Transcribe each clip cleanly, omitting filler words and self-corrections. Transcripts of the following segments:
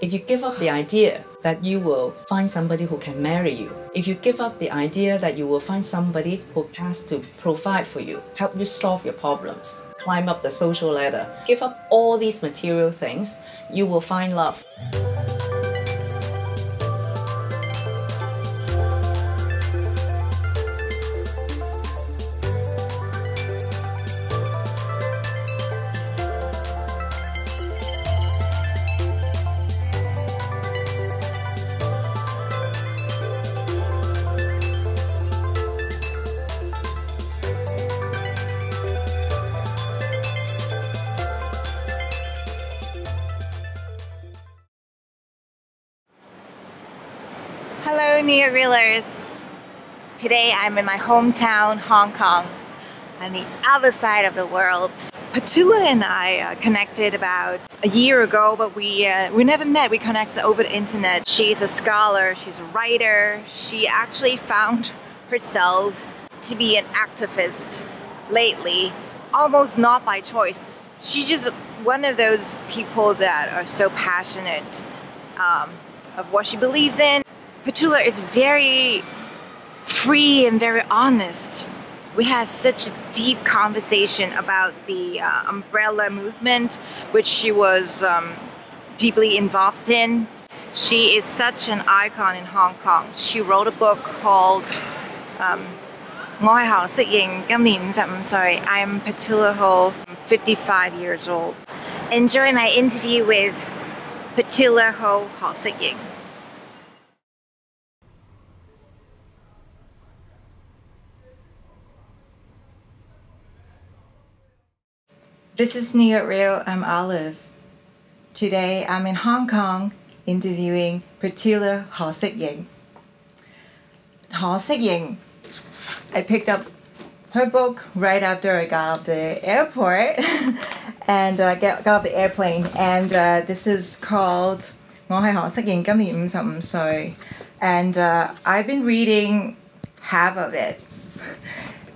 If you give up the idea that you will find somebody who can marry you, if you give up the idea that you will find somebody who has to provide for you, help you solve your problems, climb up the social ladder, give up all these material things, you will find love. Hello, New York Reelers. Today I'm in my hometown, Hong Kong, on the other side of the world. Petula and I connected about a year ago, but we never met. We connected over the internet. She's a scholar, she's a writer. She actually found herself to be an activist lately, almost not by choice. She's just one of those people that are so passionate of what she believes in. Petula is very free and very honest. We had such a deep conversation about the umbrella movement, which she was deeply involved in. She is such an icon in Hong Kong. She wrote a book called Wlaysewski Ho Sik Ying, 今年55歲. I'm Petula Ho, 55 years old. Enjoy my interview with Petula Ho Sik Ying. This is New York Real. I'm Olive. Today I'm in Hong Kong interviewing Petula Ho Sik Ying. Ho Sik Ying. I picked up her book right after I got off the airport and got off the airplane. And this is called 我係何適應，今年55歲. And I've been reading half of it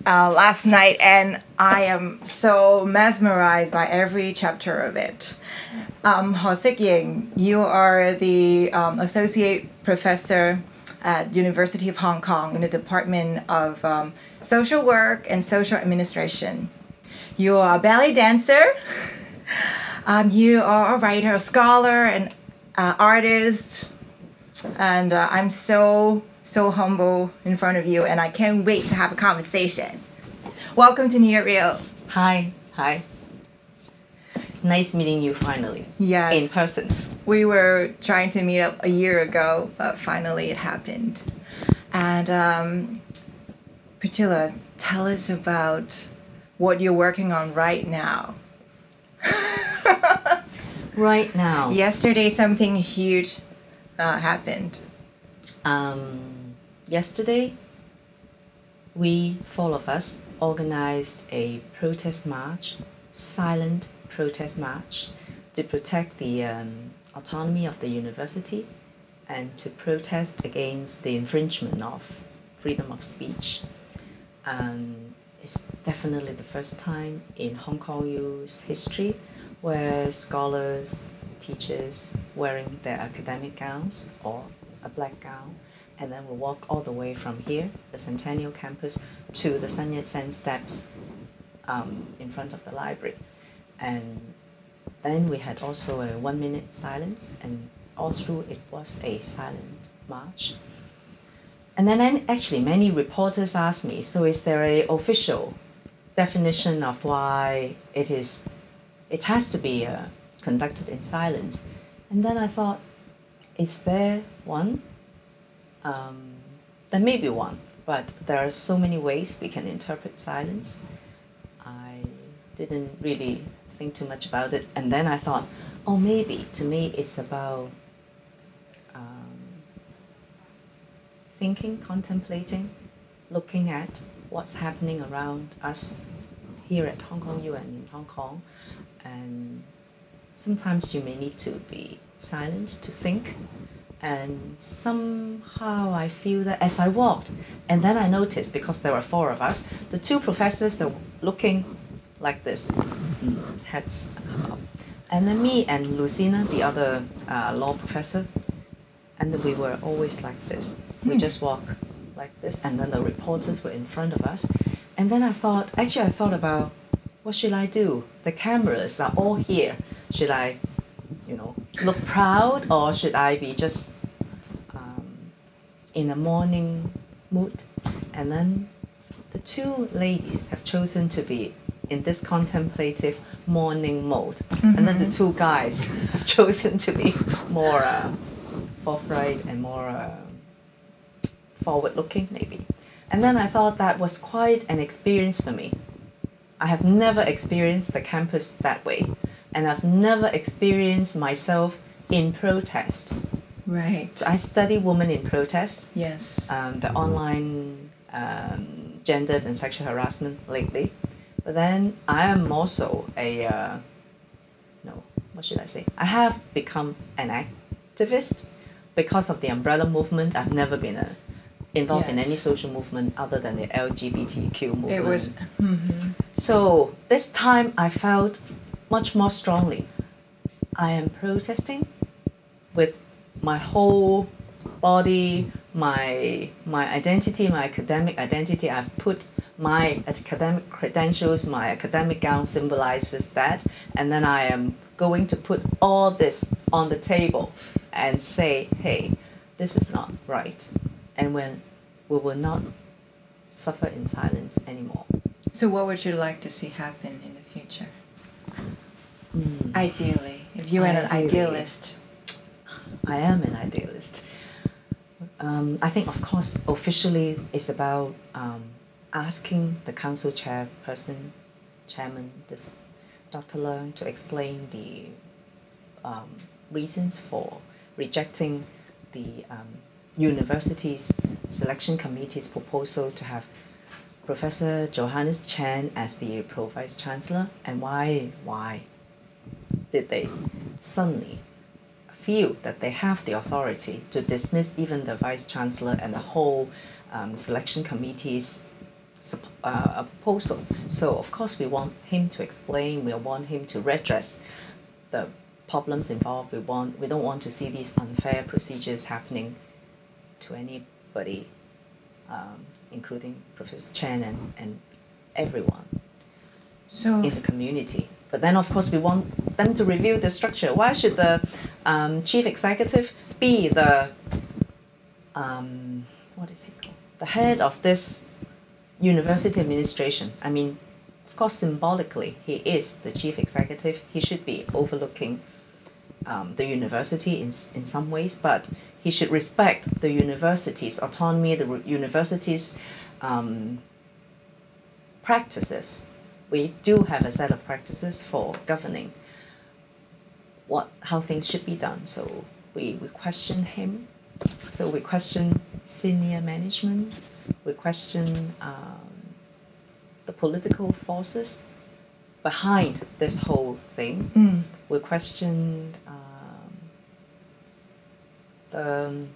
last night, and I am so mesmerized by every chapter of it. Ho Sik Ying, you are the associate professor at University of Hong Kong in the Department of Social Work and Social Administration. You are a ballet dancer. You are a writer, a scholar, and artist. And I'm so humble in front of you, and I can't wait to have a conversation. Welcome to New York Real. Hi. Nice meeting you finally. Yes. In person. We were trying to meet up a year ago, but finally it happened. And Petula, tell us about what you're working on right now. Right now. Yesterday something huge happened. Yesterday, we, 4 of us, organized a protest march, silent protest march, to protect the autonomy of the university and to protest against the infringement of freedom of speech. It's definitely the first time in Hong Kong U's history where scholars, teachers wearing their academic gowns or a black gown, and then we'll walk all the way from here, the Centennial Campus, to the Sun Yat-sen steps in front of the library. And then we had also a 1-minute silence, and all through it was a silent march. And then actually many reporters asked me, so is there an official definition of why it has to be conducted in silence? And then I thought, is there one? There may be one, but there are so many ways we can interpret silence. I didn't really think too much about it, and then I thought, oh, maybe to me it's about thinking, contemplating, looking at what's happening around us here at Hong Kong U and in Hong Kong. And sometimes you may need to be silent to think. And somehow I feel that as I walked, and then I noticed, because there were 4 of us, the 2 professors, they're looking like this, heads up. And then me and Lucina, the other law professor, and then we were always like this. We just walk like this, and then the reporters were in front of us. And then I thought about, what should I do? The cameras are all here. Should I, look proud, or should I be just in a morning mood? And then the two ladies have chosen to be in this contemplative morning mode. And then the two guys have chosen to be more forthright and more forward-looking, maybe. And then I thought that was quite an experience for me. I have never experienced the campus that way, and I've never experienced myself in protest. Right. So I study women in protest. Yes. The online gendered and sexual harassment lately. But then I am also what should I say? I have become an activist because of the umbrella movement. I've never been involved in any social movement other than the LGBTQ movement. It was. So this time I felt much more strongly. I am protesting with my whole body, my identity, my academic identity. I've put my academic credentials, my academic gown symbolizes that, and then I am going to put all this on the table and say, hey, this is not right, and when we will not suffer in silence anymore. So what would you like to see happen in the future? Ideally, if you were an idealist. I am an idealist. I think, of course, officially it's about asking the council chairman, this Dr. Leung, to explain the reasons for rejecting the university's selection committee's proposal to have Professor Johannes Chan as the Pro-Vice Chancellor, and why did they suddenly feel that they have the authority to dismiss even the Vice Chancellor and the whole selection committee's proposal. So of course we want him to explain, we want him to redress the problems involved. We don't want to see these unfair procedures happening to anybody, including Professor Chen and everyone in the community. But then of course we want them to review the structure. Why should the chief executive be the what is he called? The head of this university administration? I mean, of course, symbolically, he is the chief executive. He should be overlooking the university in some ways, but he should respect the university's autonomy, the university's practices. We do have a set of practices for governing how things should be done. So we question him. So we question senior management. We question the political forces behind this whole thing. We question the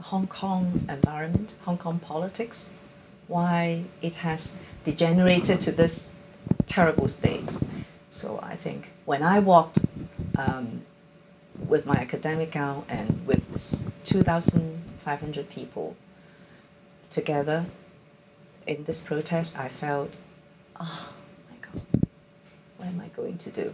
Hong Kong environment, Hong Kong politics, why it has degenerated to this terrible state. So I think when I walked with my academic gown and with 2,500 people together in this protest, I felt, oh my God, what am I going to do?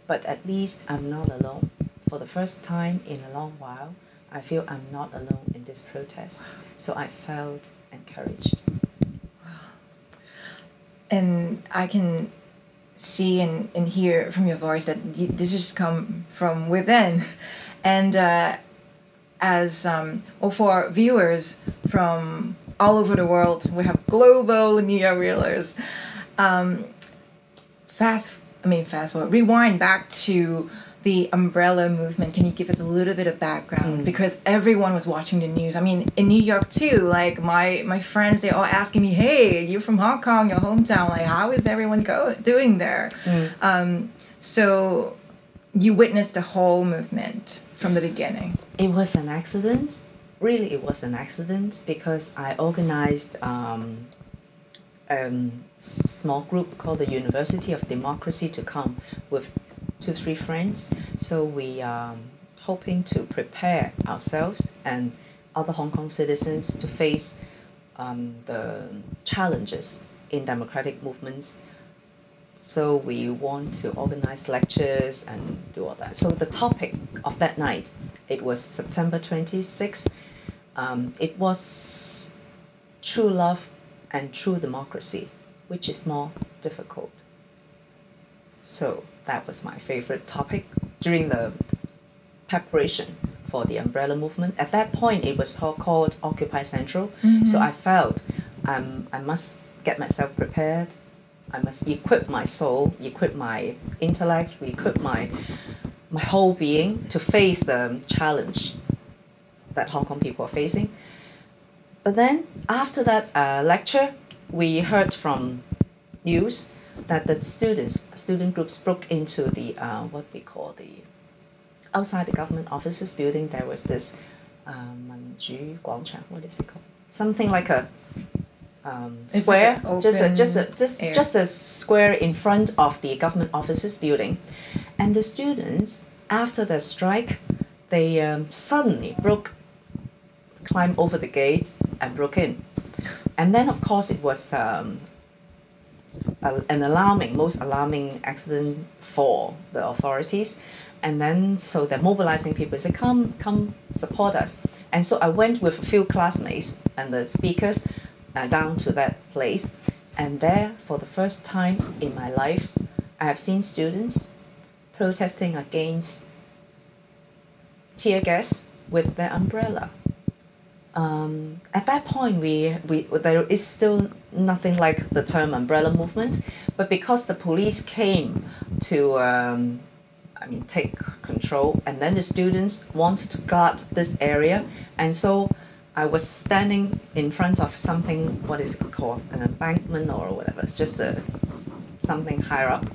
But at least I'm not alone. For the first time in a long while, I feel I'm not alone in this protest. So I felt encouraged. And I can see and hear from your voice that this has come from within. And for viewers from all over the world, we have global New York Realers. Rewind back to the umbrella movement. Can you give us a little bit of background? Because everyone was watching the news. I mean, in New York too, like my friends, they're all asking me, hey, you're from Hong Kong, your hometown, like how is everyone doing there? So you witnessed the whole movement from the beginning. It was an accident. Really, it was an accident because I organized small group called the University of Democracy to come with 2-3 friends. So we are hoping to prepare ourselves and other Hong Kong citizens to face the challenges in democratic movements. So we want to organize lectures and do all that. So the topic of that night, it was September 26th. It was true love and true democracy, which is more difficult. So that was my favorite topic during the preparation for the umbrella movement. At that point, it was called Occupy Central. So I felt I must get myself prepared. I must equip my soul, equip my intellect, equip my whole being to face the challenge that Hong Kong people are facing. But then after that lecture, we heard from news that the student groups broke into the what we call the outside the government offices building. There was this 民主廣場, what is it called? Something like a square, just a square in front of the government offices building. And the students, after the strike, they suddenly climbed over the gate and broke in. And then, of course, it was an most alarming accident for the authorities. And then, so they're mobilizing people, say, come support us. And so I went with a few classmates and the speakers down to that place. And there, for the first time in my life, I have seen students protesting against tear gas with their umbrella. At that point, there is still nothing like the term umbrella movement, but because the police came to take control, and then the students wanted to guard this area, and so I was standing in front of something, what is it called, an embankment or whatever, it's just something higher up,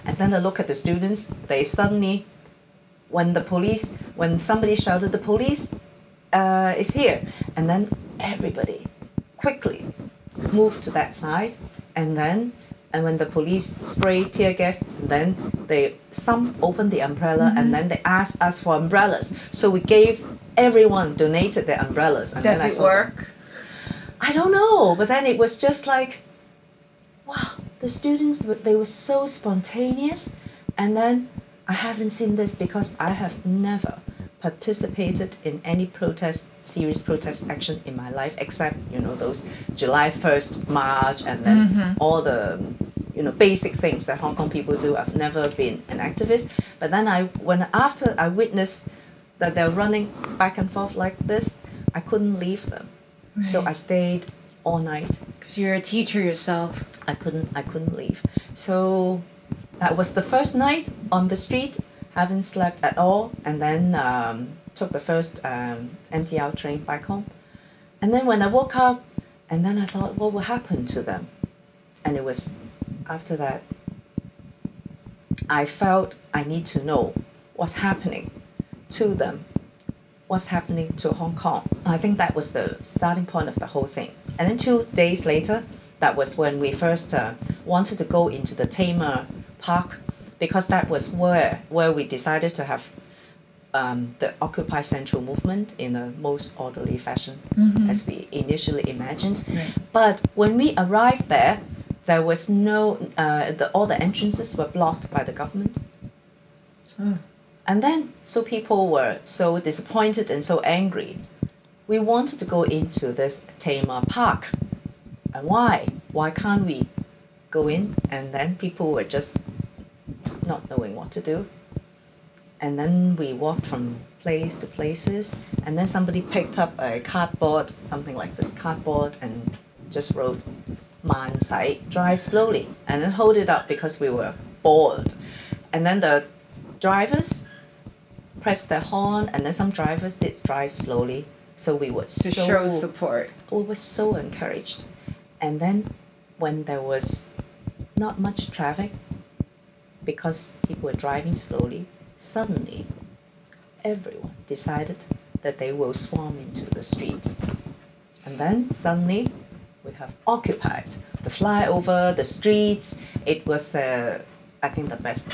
and then I look at the students, they suddenly, when somebody shouted, the police is here, and then everybody quickly moved to that side, and when the police sprayed tear gas, then some opened the umbrella, and then they asked us for umbrellas. So we everyone donated their umbrellas. And Does it work? I don't know, but then it was just like, wow, the students, they were so spontaneous. And then I haven't seen this because I have never participated in any serious protest action in my life, except, those July 1st march and then all the, basic things that Hong Kong people do. I've never been an activist. But then after I witnessed that they're running back and forth like this, I couldn't leave them. Right. So I stayed all night. Because you're a teacher yourself. I couldn't leave. So that was the first night on the street, haven't slept at all, and then took the first MTR train back home. And then when I woke up, and then I thought, what will happen to them? And it was after that, I felt I need to know what's happening to them, what's happening to Hong Kong. I think that was the starting point of the whole thing. And then 2 days later, that was when we first wanted to go into the Tamer Park, because that was where we decided to have the Occupy Central movement in a most orderly fashion, as we initially imagined. Right. But when we arrived there was no, all the entrances were blocked by the government. Oh. And then, so people were so disappointed and so angry. We wanted to go into this Tamer Park. And why? Why can't we go in? And then people were just not knowing what to do. And then we walked from place to places, and then somebody picked up a cardboard, something like this cardboard, and just wrote, "Man Sai, drive slowly," and then hold it up because we were bored. And then the drivers pressed their horn, and then some drivers did drive slowly. So we were to show support. We were so encouraged. And then when there was not much traffic, because people were driving slowly, suddenly everyone decided that they will swarm into the street. And then suddenly we we have occupied the flyover, the streets. It was, I think, the best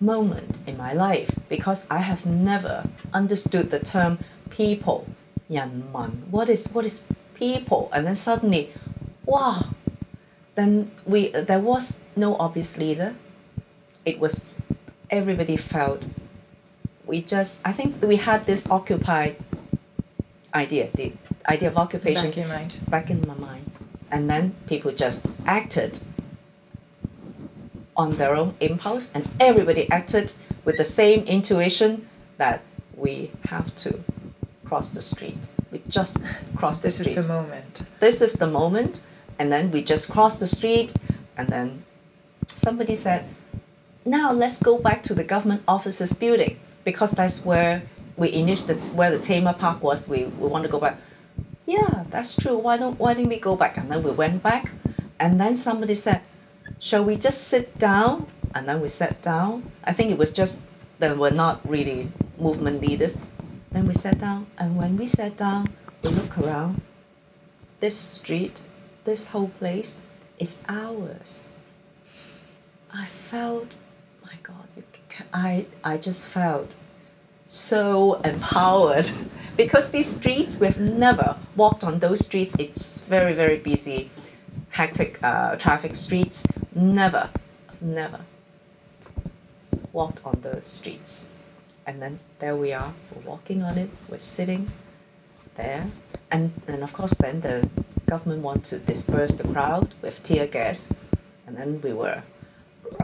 moment in my life because I have never understood the term people, 人民. What is people? And then suddenly, wow! Then there was no obvious leader. It was everybody felt. I think we had this occupied idea, the idea of occupation back in my mind, and then people just acted on their own impulse, and everybody acted with the same intuition that we have to cross the street. We just crossed the street. This is the moment. This is the moment, and then we just crossed the street, and then somebody said, now let's go back to the government offices building, because that's where where the Tema Park was. We want to go back. Yeah, that's true. Why didn't we go back? And then we went back, and then somebody said, shall we just sit down? And then we sat down. I think it was just that we're not really movement leaders. Then we sat down, and when we sat down, we look around. This street, this whole place is ours. I felt, my God, I just felt so empowered because these streets, we've never walked on those streets. It's very, very busy, hectic traffic streets. Never walked on the streets. And then there we are, we're walking on it, we're sitting there. And of course then the government want to disperse the crowd with tear gas. And then we were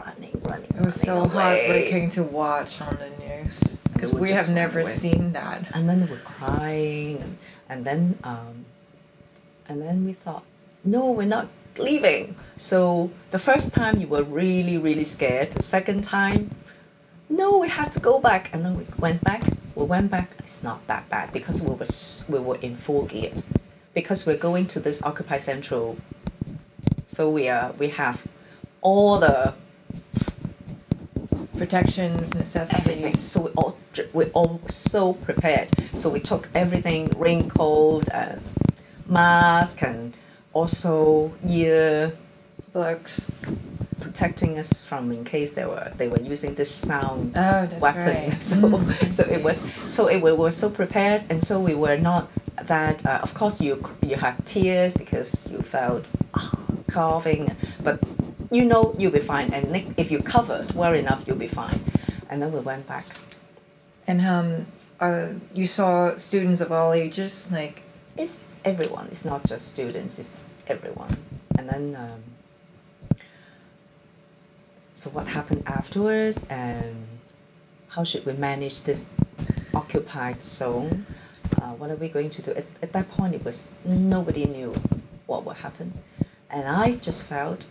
running It was so away. heartbreaking to watch on the news because we have never seen that. And then we're crying, and then we thought, no, we're not leaving. So the first time you were really, really scared. The second time, no, we had to go back, and then we went back. It's not that bad because we were in full gear, because we're going to this Occupy Central. So we have all the protections, necessities. Everything. So we're all so prepared. So we took everything, raincoat, mask, and also ear plugs, protecting us from in case they were using this sound Right. weapon. We were so prepared, and so we were not that. Of course, you had tears because you felt coughing, but you know you'll be fine, and if you covered well enough, you'll be fine. And then we went back. And you saw students of all ages, like it's everyone. It's not just students. It's everyone. And then so what happened afterwards, and how should we manage this occupied zone? What are we going to do? At that point, it was nobody knew what would happen, and I just felt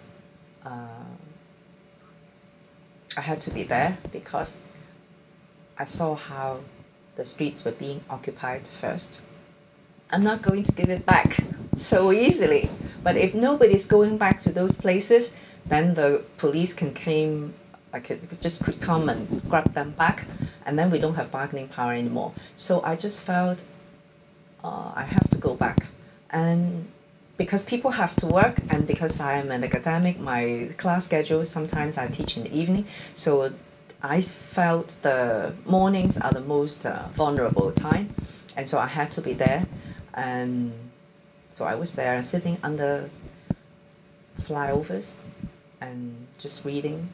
I had to be there because I saw how the streets were being occupied first. I'm not going to give it back so easily, but if nobody's going back to those places, then the police could come and grab them back, and then we don't have bargaining power anymore. So I just felt I have to go back, and because people have to work, and because I am an academic, my class schedule, sometimes I teach in the evening, so I felt the mornings are the most vulnerable time, and so I had to be there. And so I was there sitting under flyovers and just reading,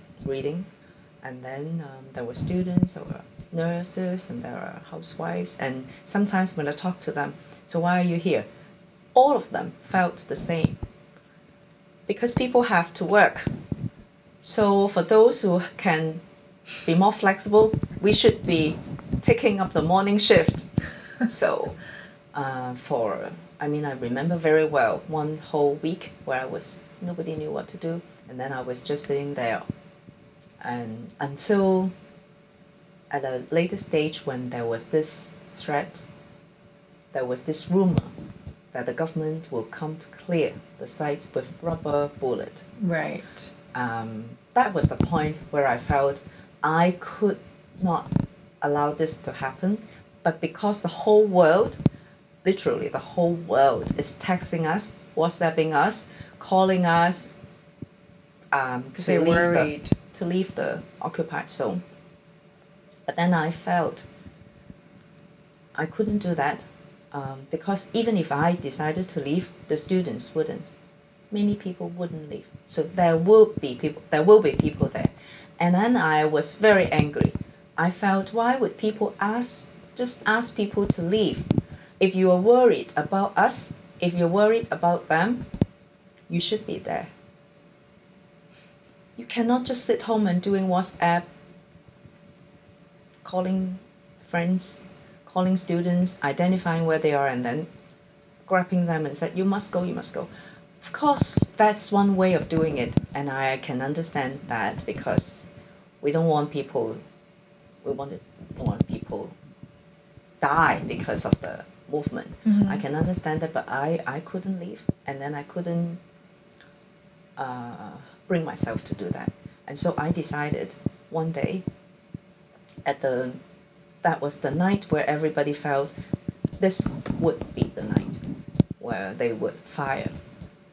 and then there were students, there were nurses, and there were housewives, and sometimes when I talked to them, so why are you here? All of them felt the same, because people have to work. So for those who can be more flexible, we should be taking up the morning shift. So I remember very well one whole week where nobody knew what to do, and then I was just sitting there, and until at a later stage when there was this threat, there was this rumor that the government will come to clear the site with rubber bullet. Right. That was the point where I felt I could not allow this to happen, but because the whole world, literally the whole world, is taxing us, WhatsApping us, calling us They're worried. to leave the occupied zone. But then I felt I couldn't do that because even if I decided to leave, the students wouldn't. Many people wouldn't leave. So there will be people there. And then I was very angry. I felt, why would people just ask people to leave? If you are worried about us, if you're worried about them, you should be there. You cannot just sit home and doing WhatsApp, calling friends, calling students, identifying where they are, and then grabbing them and said, you must go, you must go. Of course, that's one way of doing it, and I can understand that because we don't want people, want people die because of the movement. I can understand that, but I couldn't leave, and then I couldn't bring myself to do that. And so I decided one day that was the night where everybody felt this would be the night where they would fire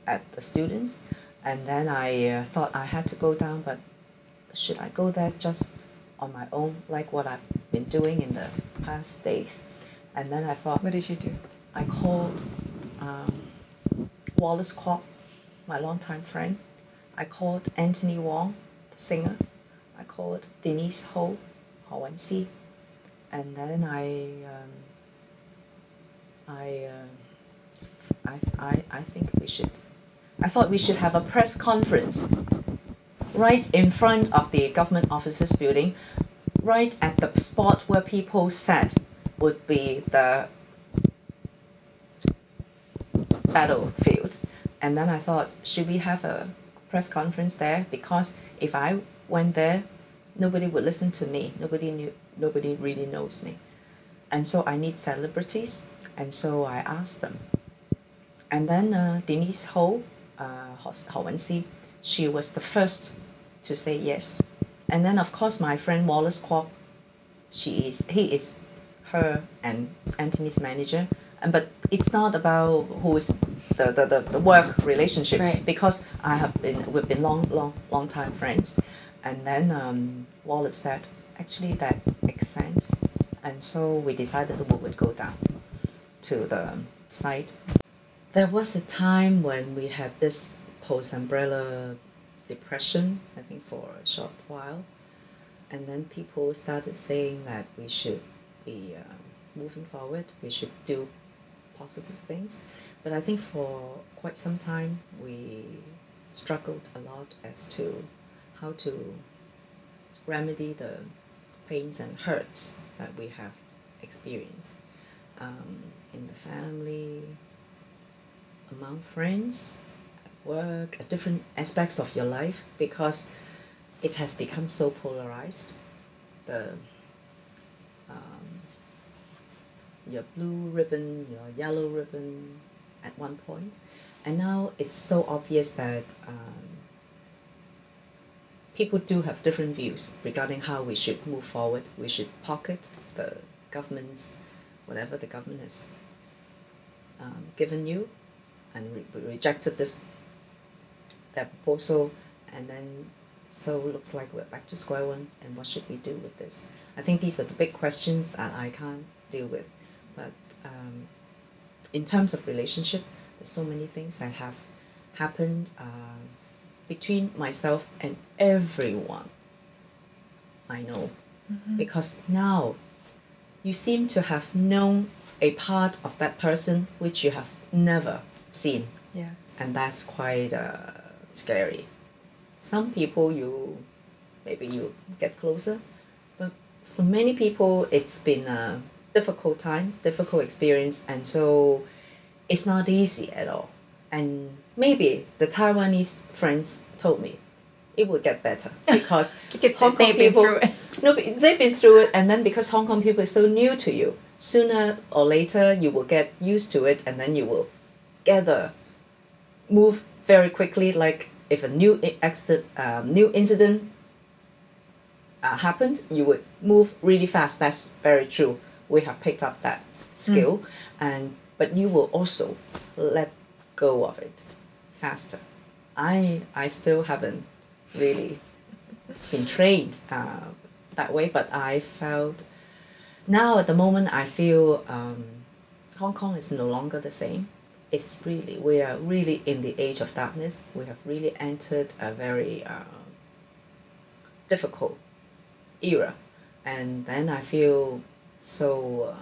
at the students. And then I thought I had to go down, but should I go there just on my own, like what I've been doing in the past days? And then I thought, What did you do? I called Wlaysewski, my longtime friend. I called Anthony Wong, the singer. I called Denise Ho Sik, and then I think I thought we should have a press conference right in front of the government offices building, right at the spot where people said would be the battlefield. And then I thought, should we have a press conference there? Because if I went there, nobody would listen to me. Nobody really knows me. And so I need celebrities. And so I asked them. And then Denise Ho Sik, she was the first to say yes. And then of course my friend Wlaysewski, he is her and Anthony's manager. But it's not about who is the work relationship, right? Because we've been long time friends. And then Wallace said, actually that makes sense. And so we decided we would go down to the site. There was a time when we had this post-umbrella depression, I think for a short while. And then people started saying that we should be moving forward, we should do positive things. But I think for quite some time we struggled a lot as to how to remedy the pains and hurts that we have experienced in the family, among friends, at work, at different aspects of your life, because it has become so polarized. Your blue ribbon, your yellow ribbon at one point, and now it's so obvious that people do have different views regarding how we should move forward. We should pocket the government's, whatever the government has given you, and we rejected that proposal, and then so looks like we're back to square one, and what should we do with this? I think these are the big questions that I can't deal with. But in terms of relationship, there's so many things that have happened between myself and everyone I know. Because now you seem to have known a part of that person which you have never seen. Yes. And that's quite scary. Some people maybe you get closer, but for many people it's been a difficult time, difficult experience, and so it's not easy at all. And maybe the Taiwanese friends told me it will get better because Hong Kong people, they've been through it, and then because Hong Kong people are so new to you, sooner or later you will get used to it, and then you will move very quickly. Like if a new incident happened, you would move really fast. That's very true. We have picked up that skill, but you will also let go of it faster. I still haven't really been trained that way, but I felt now at the moment I feel Hong Kong is no longer the same. It's really, we are really in the age of darkness. We have really entered a very difficult era. And then I feel so,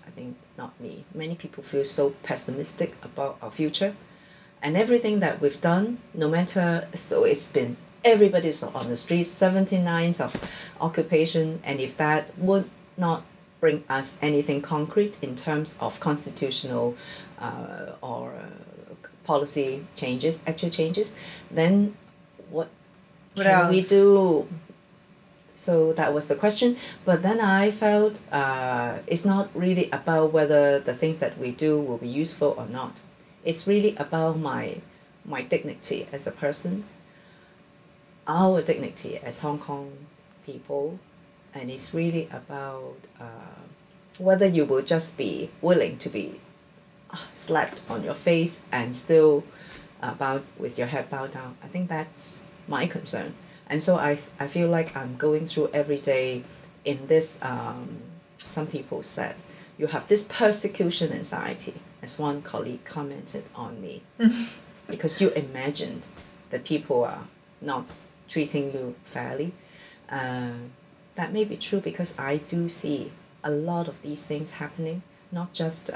I think not me, many people feel so pessimistic about our future. And everything that we've done, no matter, so it's been everybody's on the streets, 79 of occupation, and if that would not bring us anything concrete in terms of constitutional or policy changes, actual changes, then what can we do? So that was the question. But then I felt it's not really about whether the things that we do will be useful or not. It's really about my dignity as a person, our dignity as Hong Kong people, and it's really about whether you will just be willing to be slapped on your face and still bow with your head bowed down. I think that's my concern. And so I feel like I'm going through every day in this, some people said, you have this persecution anxiety, as one colleague commented on me, because you imagined that people are not treating you fairly. That may be true because I do see a lot of these things happening, not just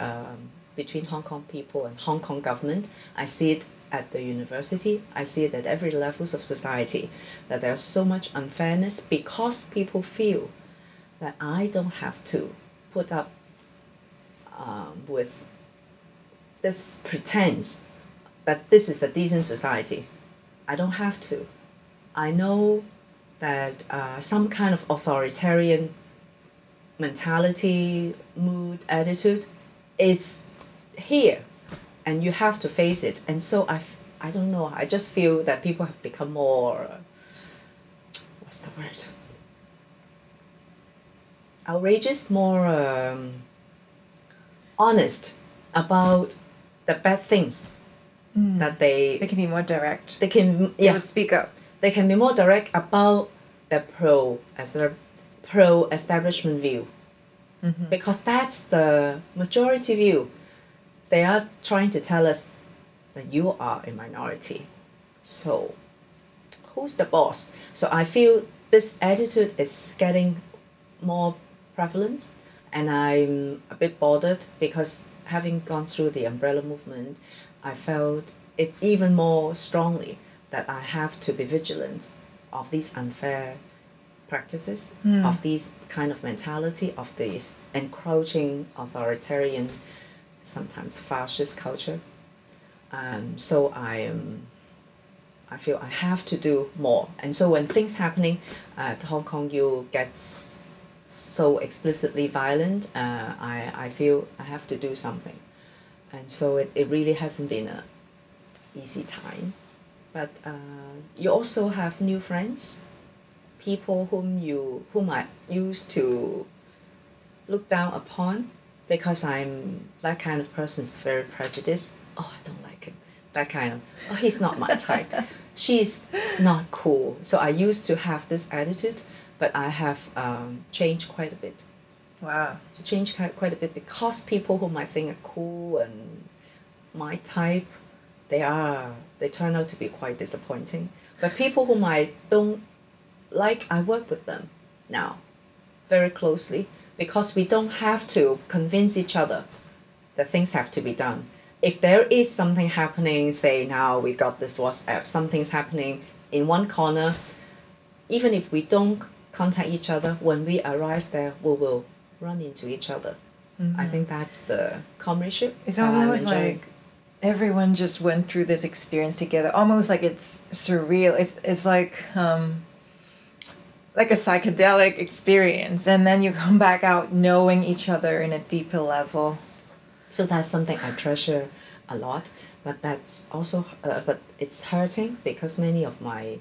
between Hong Kong people and Hong Kong government. I see it at the university. I see it at every levels of society, that there's so much unfairness because people feel that I don't have to put up with this pretense that this is a decent society. I don't have to. I know that some kind of authoritarian mentality, mood, attitude is here, and you have to face it. And so I don't know, I just feel that people have become more, what's the word? Outrageous, more honest about the bad things that They can be more direct. they can They will speak up. they can be more direct about the pro-establishment view, because that's the majority view. They are trying to tell us that you are a minority. So who's the boss? So I feel this attitude is getting more prevalent, and I'm a bit bothered because having gone through the umbrella movement, I felt it even more strongly that I have to be vigilant of these unfair practices, of these kind of mentality, of this encroaching authoritarian, sometimes fascist culture. So I feel I have to do more. And so when things happening at Hong Kong, you get so explicitly violent, I feel I have to do something. And so it really hasn't been a easy time. But you also have new friends, people whom I used to look down upon, because I'm that kind of person is very prejudiced. Oh, I don't like him. That kind of, oh, he's not my type. She's not cool. So I used to have this attitude, but I have changed quite a bit. Wow. Changed quite a bit because people whom I think are cool and my type, they turn out to be quite disappointing. But people whom I don't like, I work with them now very closely, because we don't have to convince each other that things have to be done. If there is something happening, say now we got this WhatsApp, something's happening in one corner, even if we don't contact each other, when we arrive there, we will run into each other. I think that's the comradeship. It's almost like everyone just went through this experience together, almost like it's surreal. It's like a psychedelic experience, and then you come back out knowing each other in a deeper level. So that's something I treasure a lot, but that's also but it's hurting because many of my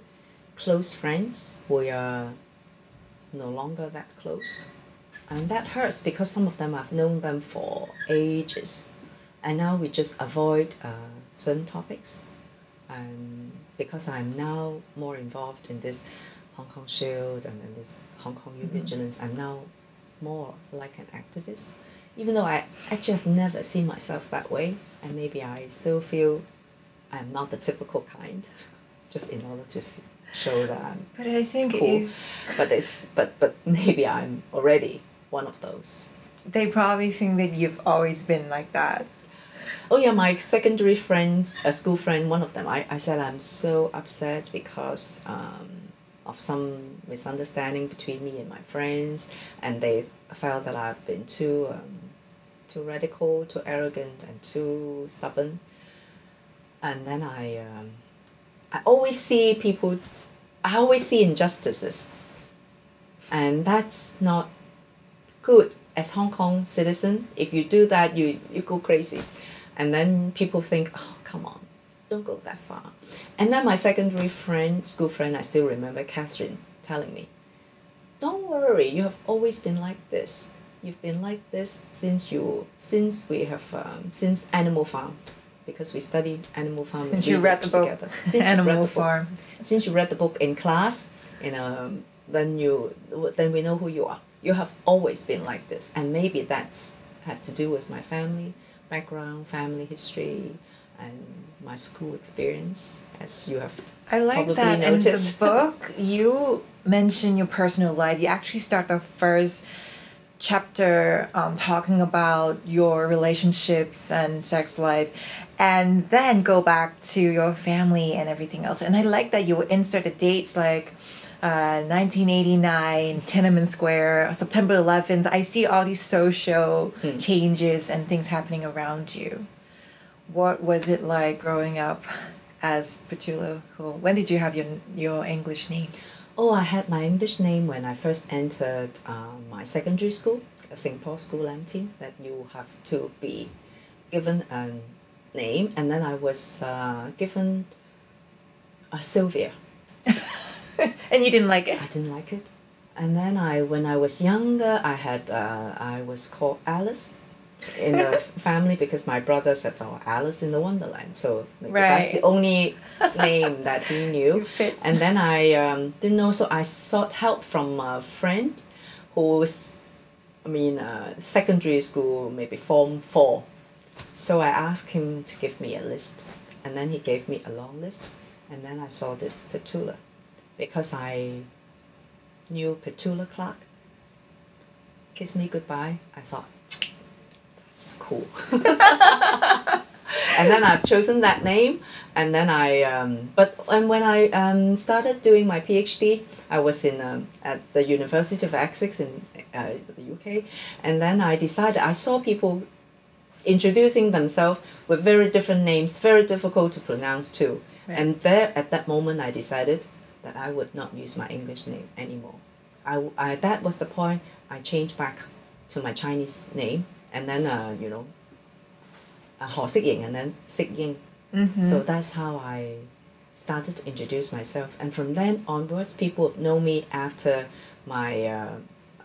close friends, we are no longer that close, and that hurts because some of them I've known them for ages, And now we just avoid certain topics. And because I'm now more involved in this Hong Kong Shield and in this Hong Kong Youth Vigilance, I'm now more like an activist. Even though I actually have never seen myself that way, and maybe I still feel I'm not the typical kind, just in order to show that I'm But I think cool. But maybe I'm already one of those. they probably think that you've always been like that. Oh yeah, my secondary friends, a school friend, one of them, I said I'm so upset because of some misunderstanding between me and my friends, and they felt that I've been too radical, too arrogant, and too stubborn. And then I always see people, I always see injustices, and that's not good as Hong Kong citizen. If you do that, you go crazy. And then people think, oh, come on, don't go that far. And then my secondary friend, school friend, I still remember Catherine telling me, don't worry, you have always been like this. You've been like this since Animal Farm, because we studied Animal Farm. Since you read the book, together. Since Animal Farm. Since you read the book in class, then we know who you are. You have always been like this, and maybe that's has to do with my family background, family history, and my school experience, as you have I like probably that. noticed. In the book, you mention your personal life. You actually start the first chapter talking about your relationships and sex life, and then go back to your family and everything else. And I like that you insert the dates like 1989, Tiananmen Square, September 11th. I see all these social changes and things happening around you. What was it like growing up as Petula Ho? When did you have your English name? Oh, I had my English name when I first entered my secondary school, Singapore School MT, that you have to be given a name, and then I was given Sylvia. And you didn't like it? I didn't like it. And then when I was younger, I was called Alice in the family because my brother said, oh, Alice in the Wonderland. So maybe that's the only name that he knew. And then I didn't know, so I sought help from a friend who was, secondary school, maybe Form 4. So I asked him to give me a list. And then he gave me a long list. And then I saw this Petula. Because I knew Petula Clark, Kiss Me Goodbye, I thought, that's cool. And then I've chosen that name, and then when I started doing my PhD, I was at the University of Essex in the UK, and then I decided, I saw people introducing themselves with very different names, very difficult to pronounce too. Right. And there, at that moment, I decided that I would not use my English name anymore. That was the point. I changed back to my Chinese name, and then Ho Sik Ying, and then Sik Ying. So that's how I started to introduce myself, and from then onwards, people know me after my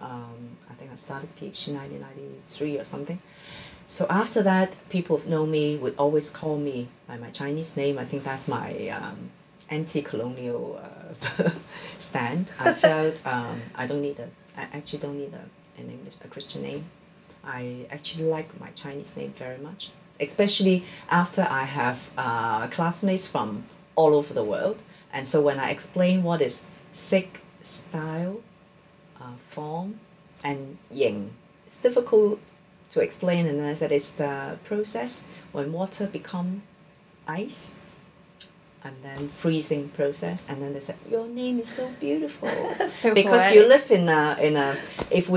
I think I started PhD in 1993 or something. So after that, people who know me would always call me by my Chinese name. I think that's my anti-colonial stand. I felt I actually don't need a Christian name. I actually like my Chinese name very much, especially after I have classmates from all over the world. And so when I explain what is Sik style, form, and Ying, it's difficult to explain, and then I said it's the process when water become ice, and then freezing process, and then they said your name is so beautiful. So because poetic. you live in a if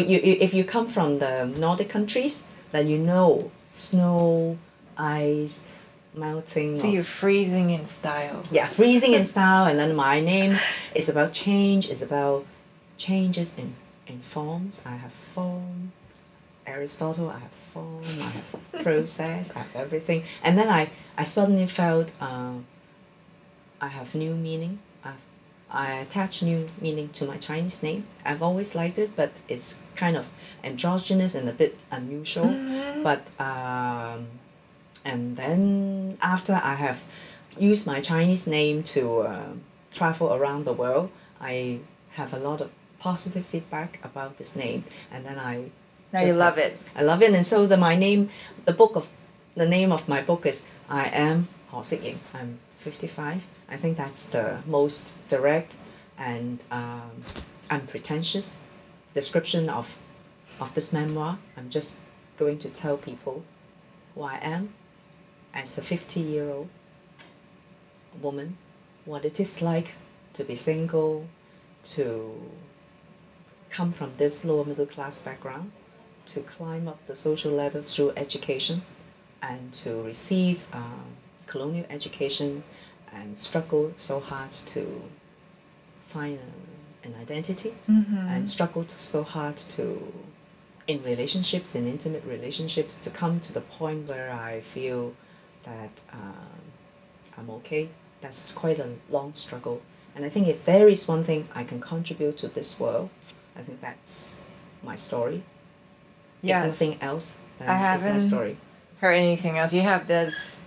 you come from the Nordic countries, then you know snow, ice, melting. So you're freezing in style. Yeah, freezing in style, and then my name is about change. It's about changes in forms. I have form. Aristotle, I have form, I have process, I have everything. And then I suddenly felt I have new meaning. I attach new meaning to my Chinese name. I've always liked it, but it's kind of androgynous and a bit unusual. But And then after I have used my Chinese name to travel around the world, I have a lot of positive feedback about this name, and then now you love it. I love it, and so the name of my book is I Am Ho Sik Ying. I'm 55. I think that's the most direct and unpretentious description of this memoir. I'm just going to tell people who I am as a 50-year-old woman, what it is like to be single, to come from this lower middle class background, to climb up the social ladder through education, and to receive colonial education and struggle so hard to find an identity, and struggled so hard to, in relationships, in intimate relationships, to come to the point where I feel that I'm okay. That's quite a long struggle. And I think if there is one thing I can contribute to this world, I think that's my story. Yes. If nothing else, then I it's my haven't story. heard anything else. You have this,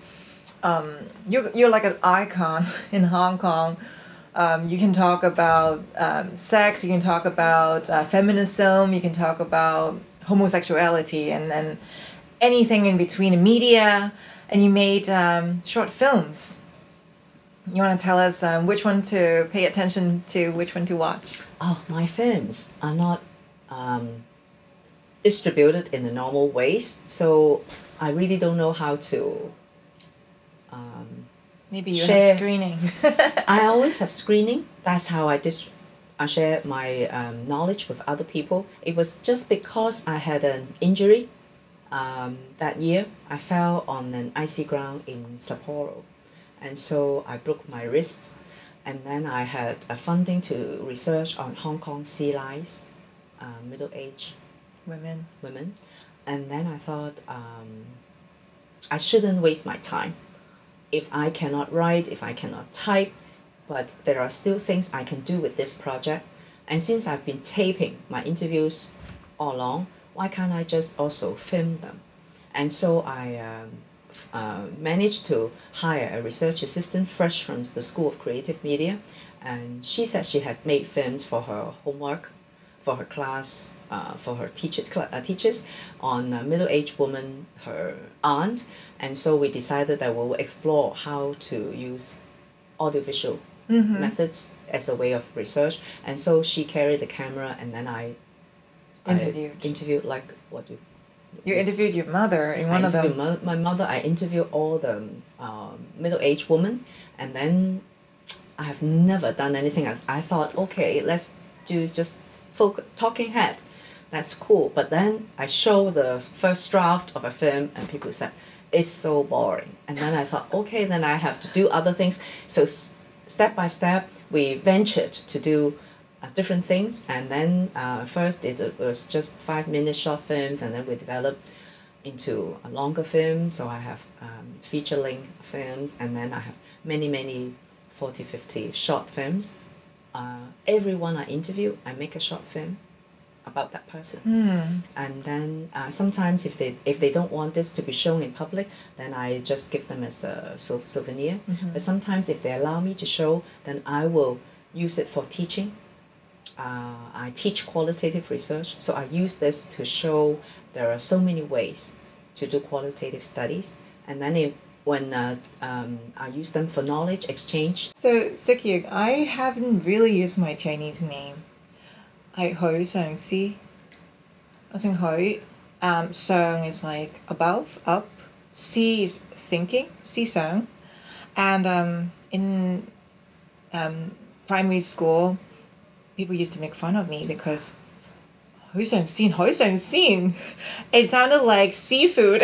you're like an icon in Hong Kong. You can talk about sex, you can talk about feminism, you can talk about homosexuality and anything in between in media, and you made short films. You want to tell us which one to pay attention to, which one to watch? Oh, my films are not distributed in the normal ways, so I really don't know how to Maybe you share. have screening. I always have screening. That's how I share my knowledge with other people. It was just because I had an injury that year. I fell on an icy ground in Sapporo, and so I broke my wrist. And then I had a funding to research on Hong Kong sea lice, middle-aged Women. And then I thought I shouldn't waste my time. If I cannot write, if I cannot type, but there are still things I can do with this project. And since I've been taping my interviews all along, why can't I just also film them? And so I managed to hire a research assistant fresh from the School of Creative Media, and she said she had made films for her homework, for her class, for her teachers on a middle-aged woman, her aunt, and so we decided that we'll explore how to use audiovisual methods as a way of research, and so she carried the camera, and then I interviewed like what you interviewed your mother in one of them. My mother. I interviewed all the middle-aged women, and then I have never done anything. I thought, okay, let's do just talking head. That's cool. But then I show the first draft of a film, and people said it's so boring. And then I thought, okay, then I have to do other things. So step by step, we ventured to do different things, and then first it was just 5-minute short films, and then we developed into a longer film. So I have feature-length films, and then I have many 40-50 short films. Everyone I interview, I make a short film about that person. And then sometimes if they don't want this to be shown in public, then I just give them as a souvenir. But sometimes if they allow me to show, then I will use it for teaching. I teach qualitative research, so I use this to show there are so many ways to do qualitative studies. And then when I use them for knowledge exchange. So, Sik Ying, I haven't really used my Chinese name. I 許上司. I think 許, 上 is like above, up. C is thinking, 思想. And in primary school, people used to make fun of me because 許上司, it sounded like seafood.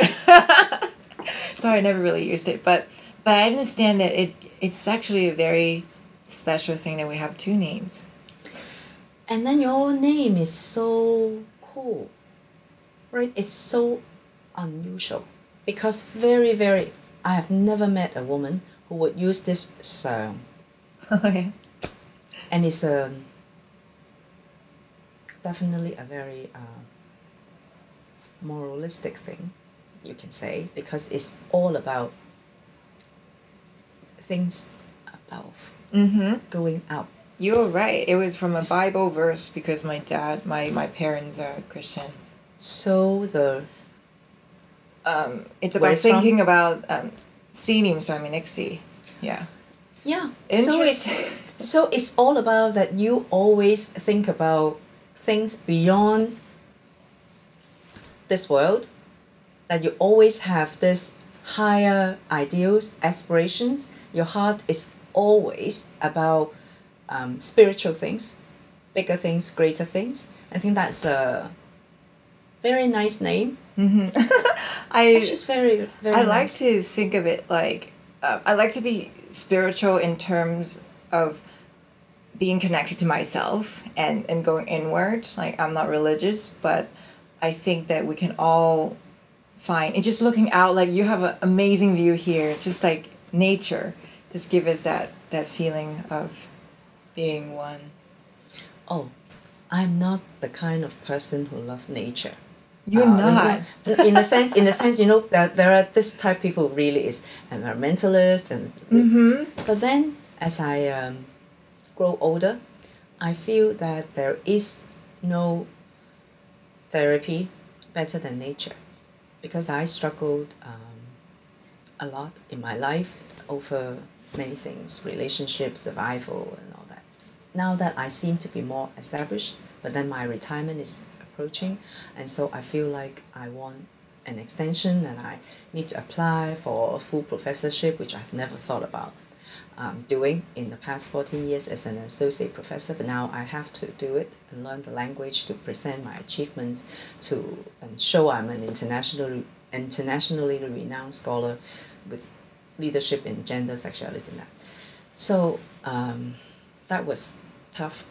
So I never really used it, but I understand that it's actually a very special thing that we have two names. And then your name is so cool, right? It's so unusual because very, I have never met a woman who would use this song. Okay. And it's definitely a very moralistic thing, you can say, because it's all about things above, going up. You're right. It was from a Bible verse because my parents are Christian. So it's Where about it's from? thinking about sinim suaminixi. Yeah. Yeah. Interesting. So it's all about that you always think about things beyond this world, that you always have this higher ideals, aspirations. Your heart is always about spiritual things, bigger things, greater things. I think that's a very nice name. It's just very, very I nice. like to think of it like I like to be spiritual in terms of being connected to myself and going inward. Like, I'm not religious, but I think that we can all find, and just looking out, like you have an amazing view here, just like nature, just give us that feeling of being one. Oh, I'm not the kind of person who loves nature. You're not. In a sense, that there are this type of people who really is environmentalist and. But then, as I grow older, I feel that there is no therapy better than nature, because I struggled a lot in my life over many things, relationships, survival, and all that. Now that I seem to be more established, but then my retirement is approaching, and so I feel like I want an extension and I need to apply for a full professorship, which I've never thought about doing in the past 14 years as an associate professor, but now I have to do it and learn the language to present my achievements and show I'm an internationally renowned scholar with leadership in gender, sexuality, and that. So that was tough.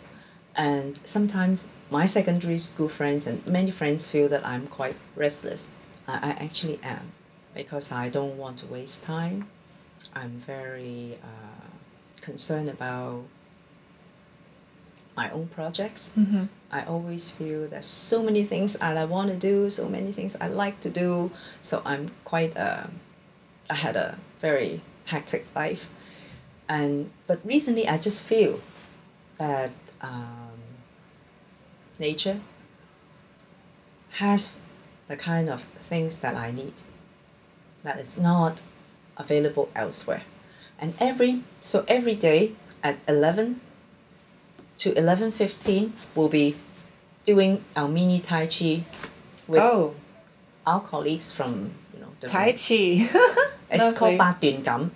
And sometimes my secondary school friends and many friends feel that I'm quite restless. I actually am, because I don't want to waste time. I'm very concerned about my own projects. I always feel there's so many things that I want to do, so many things I like to do. So I'm quite, I had a very hectic life. But recently I just feel that nature has the kind of things that I need that is not available elsewhere. And every day at 11 to 11:15 we'll be doing our mini Tai Chi with our colleagues from the Tai Chi. It's called 八段錦.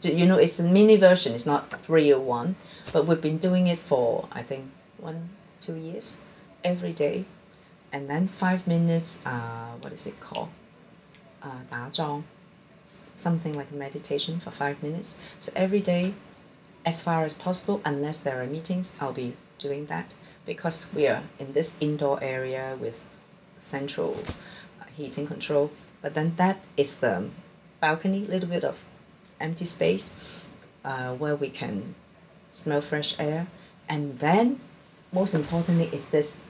It's a mini version, it's not real one, but we've been doing it for I think 1-2 years every day. And then 5 minutes, what is it called? 打坐, something like a meditation for 5 minutes. So every day, as far as possible, unless there are meetings, I'll be doing that, because we are in this indoor area with central heating control. But then that is the balcony, little bit of empty space where we can smell fresh air. And then, most importantly, is this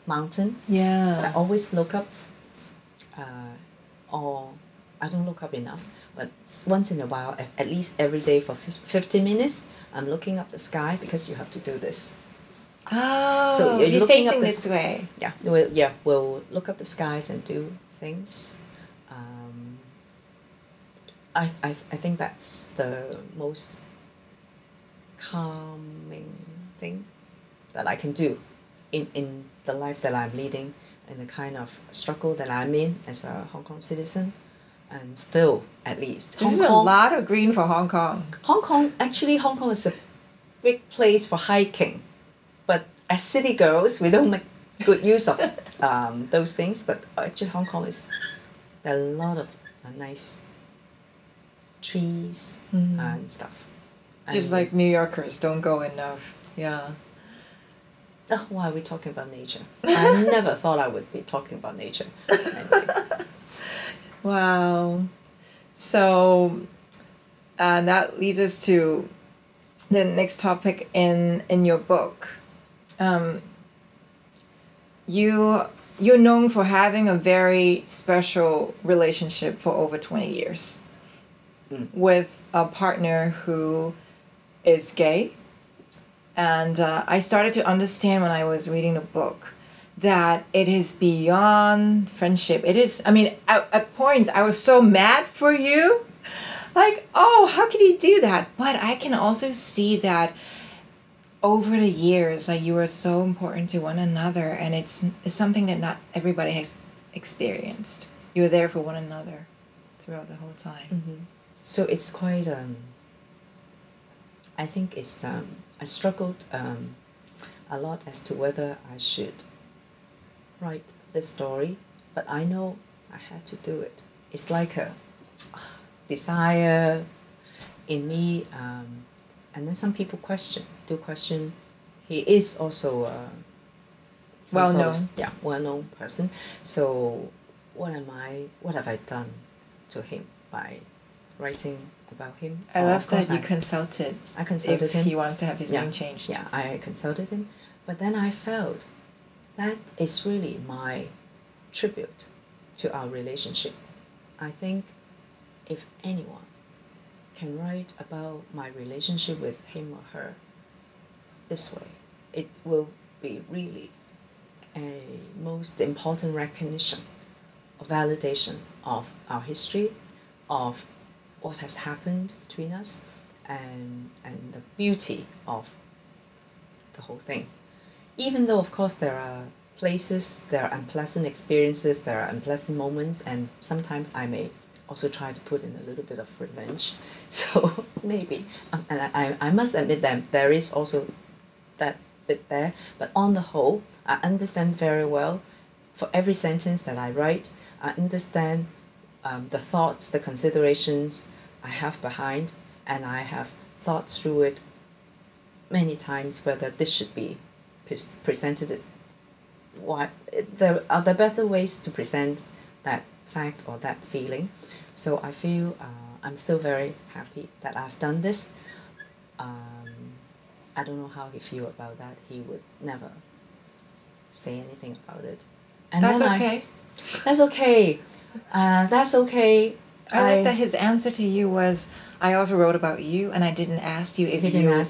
mountain. Yeah. I always look up, or I don't look up enough, but once in a while, at least every day for 50 minutes, I'm looking up the sky, because you have to do this. Oh, So you're facing this way. Yeah, we'll look up the skies and do things. I think that's the most calming thing that I can do in the life that I'm leading, and the kind of struggle that I'm in as a Hong Kong citizen. And still, at least, This is a lot of green for Hong Kong. Hong Kong is a big place for hiking, but as city girls, we don't make good use of those things. But actually, Hong Kong there are a lot of nice trees and stuff. Just like New Yorkers don't go enough. Yeah. Why are we talking about nature? I never thought I would be talking about nature. Anyway. Wow. So that leads us to the next topic in your book. You you're known for having a very special relationship for over 20 years with a partner who is gay. And I started to understand when I was reading the book that it is beyond friendship. It is, I mean, at points I was so mad for you. Like, oh, how could you do that? But I can also see that over the years, like, you were so important to one another, and it's something that not everybody has experienced. You were there for one another throughout the whole time. Mm-hmm. So it's quite, I think it's, I struggled a lot as to whether I should write this story, but I know I had to do it. It's like a desire in me, and then some people question. He is also well-known person. So what have I done to him by writing about him? I love that you consulted. I consulted if him. He wants to have his name changed. Yeah, I consulted him, but then I felt that is really my tribute to our relationship. I think if anyone can write about my relationship with him or her this way, it will be really a most important recognition or validation of our history, of what has happened between us, and the beauty of the whole thing. Even though, of course, there are places, there are unpleasant experiences, there are unpleasant moments, and sometimes I may also try to put in a little bit of revenge. So maybe, and I must admit that there is also that bit there, but on the whole, I understand very well for every sentence that I write. I understand the thoughts, the considerations I have behind, and I have thought through it many times whether this should be presented. Why there are there better ways to present that fact or that feeling. So I feel I'm still very happy that I've done this. I don't know how he feel about that. He would never say anything about it. And that's okay. That's okay. That's okay. I like that his answer to you was, I also wrote about you, and I didn't ask you if you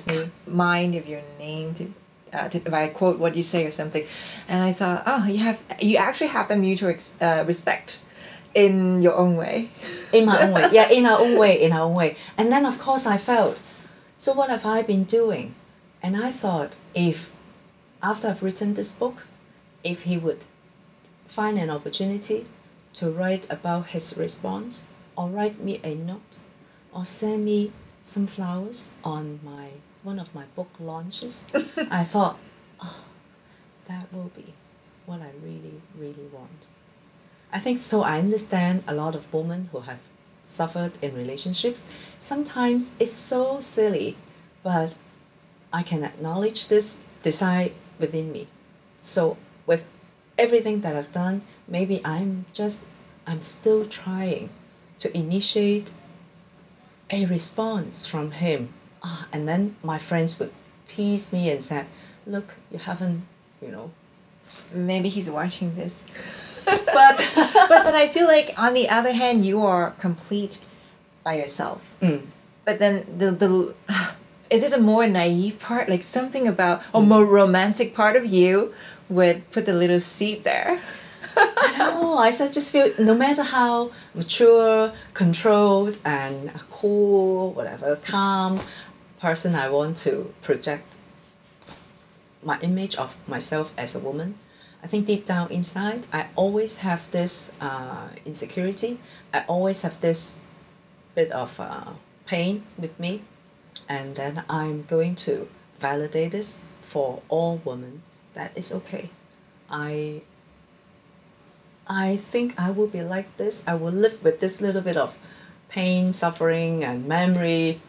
mind if your name if I quote what you say or something. And I thought, oh, you actually have the mutual respect in your own way. In my own way, yeah, in our own way. And then, of course, I felt, so what have I been doing? And I thought, if after I've written this book, if he would find an opportunity to write about his response, or write me a note, or send me some flowers on one of my book launches, I thought, oh, that will be what I really, really want. I think so. I understand a lot of women who have suffered in relationships. Sometimes it's so silly, but I can acknowledge this desire within me. So with everything that I've done, maybe I'm still trying to initiate a response from him. And then my friends would tease me and say, look, you haven't, Maybe he's watching this. but but I feel like, on the other hand, you are complete by yourself. But then the is it a more naive part, like something about a more romantic part of you would put the little seed there? I don't know. I just feel no matter how mature, controlled, and cool, whatever, calm person I want to project my image of myself as a woman, I think deep down inside, I always have this insecurity. I always have this bit of pain with me. And then I'm going to validate this for all women, that it's okay. I think I will be like this. I will live with this little bit of pain, suffering, and memory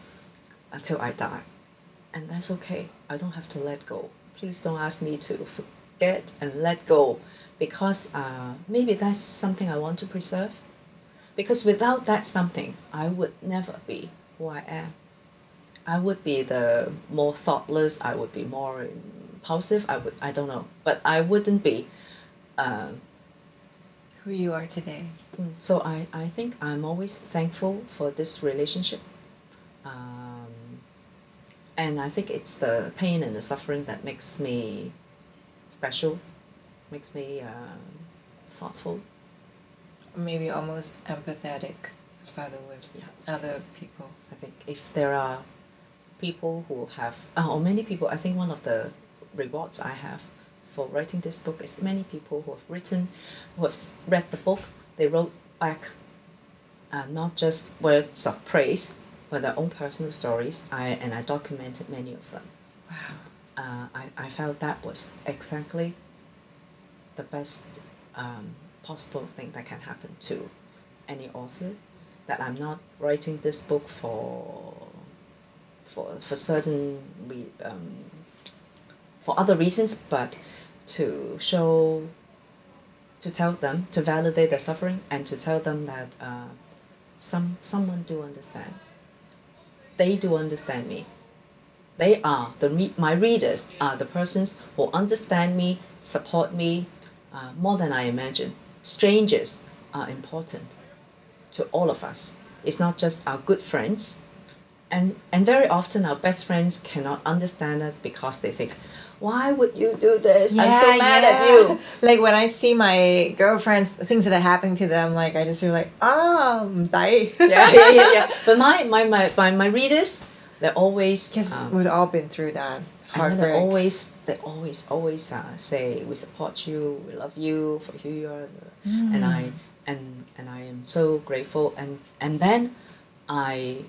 until I die. And that's okay. I don't have to let go. Please don't ask me to forget and let go, because maybe that's something I want to preserve. Because without that something, I would never be who I am. I would be the more thoughtless, I would be more impulsive, I don't know. But I wouldn't be who you are today. So I think I'm always thankful for this relationship. And I think it's the pain and the suffering that makes me special, makes me thoughtful. Maybe almost empathetic with other people. I think if there are people who have, or many people, I think one of the rewards I have for writing this book is many people who have read the book, they wrote back not just words of praise, but their own personal stories. I documented many of them. Wow. I felt that was exactly the best possible thing that can happen to any author. That I'm not writing this book for certain for other reasons, but to tell them, to validate their suffering, and to tell them that someone do understand. They do understand me. They are my readers are the persons who understand me, support me, more than I imagine. Strangers are important to all of us. It's not just our good friends. And very often our best friends cannot understand us because they think, why would you do this? I'm so mad at you. Like when I see my girlfriends, things that are happening to them, like I just feel like, die. yeah. But my readers, they're always, because we've all been through that. And they always say, we support you, we love you for who you are. And I am so grateful. And then I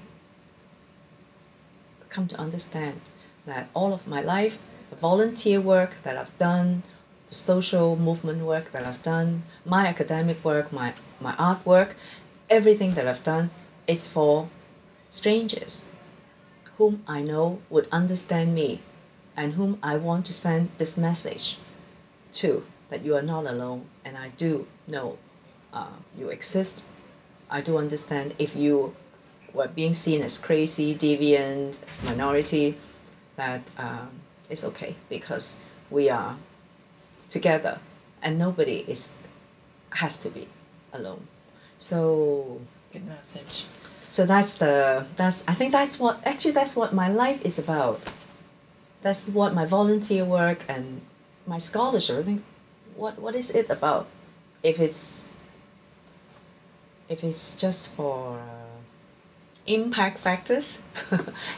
come to understand that all of my life, the volunteer work that I've done, the social movement work that I've done, my academic work, my artwork, everything that I've done is for strangers whom I know would understand me and whom I want to send this message to, that you are not alone, and I do know you exist. I do understand if you were being seen as crazy, deviant, minority, that it's okay because we are together and nobody has to be alone. So good message. So I think that's what my life is about. That's what my volunteer work and my scholarship, I think, what is it about? If it's just for impact factors,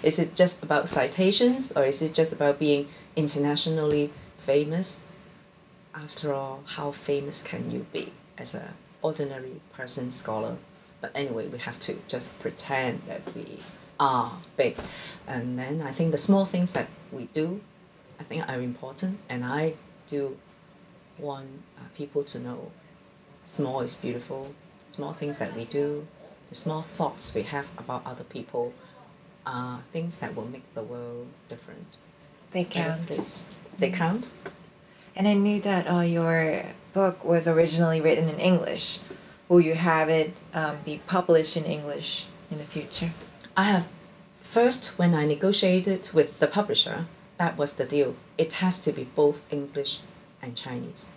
is it just about citations, or is it just about being internationally famous? After all, how famous can you be as an ordinary person, scholar? But anyway, we have to just pretend that we are big. And then I think the small things that we do, I think are important. And I do want people to know small is beautiful. Small things that we do, the small thoughts we have about other people are things that will make the world different. They count. They count. And I knew that your book was originally written in English. Will you have it be published in English in the future? I have. First, when I negotiated with the publisher, that was the deal. It has to be both English and Chinese.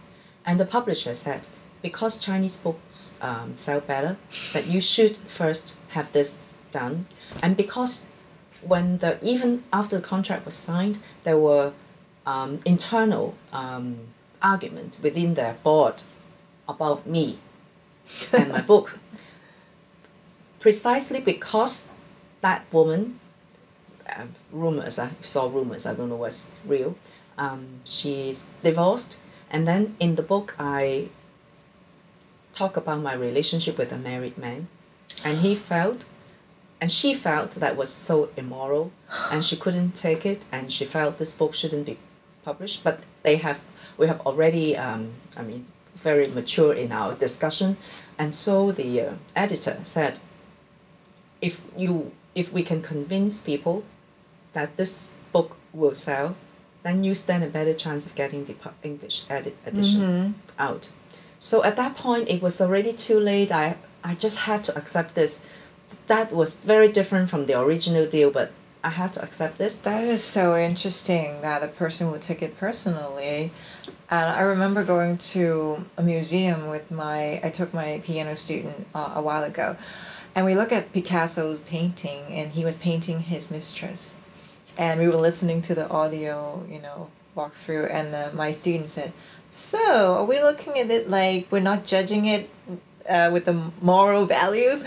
And the publisher said, because Chinese books sell better, that you should first have this done. And because even after the contract was signed, there were internal arguments within their board about me and my book. Precisely because that woman, rumors, I saw rumors, I don't know what's real, she's divorced. And then in the book, I talk about my relationship with a married man. And she felt that was so immoral, and she couldn't take it, and she felt this book shouldn't be published. But we have already, very mature in our discussion. And so the editor said, if we can convince people that this book will sell, then you stand a better chance of getting the English edition out. So at that point, it was already too late. I just had to accept this. That was very different from the original deal, but I had to accept this. That is so interesting that a person would take it personally. And I remember going to a museum with I took my piano student a while ago, and we looked at Picasso's painting, and he was painting his mistress. And we were listening to the audio, walk through, and my student said, "So, are we looking at it like we're not judging it with the moral values?"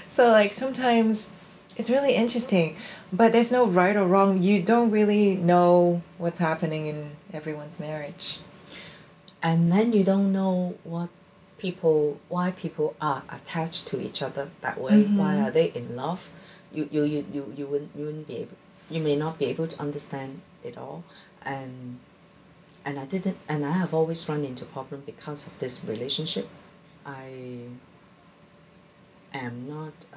So, like, sometimes it's really interesting, but there's no right or wrong. You don't really know what's happening in everyone's marriage. And then you don't know why people are attached to each other that way. Why are they in love? You wouldn't be able, you may not be able to understand it all. And I have always run into problem because of this relationship. I am not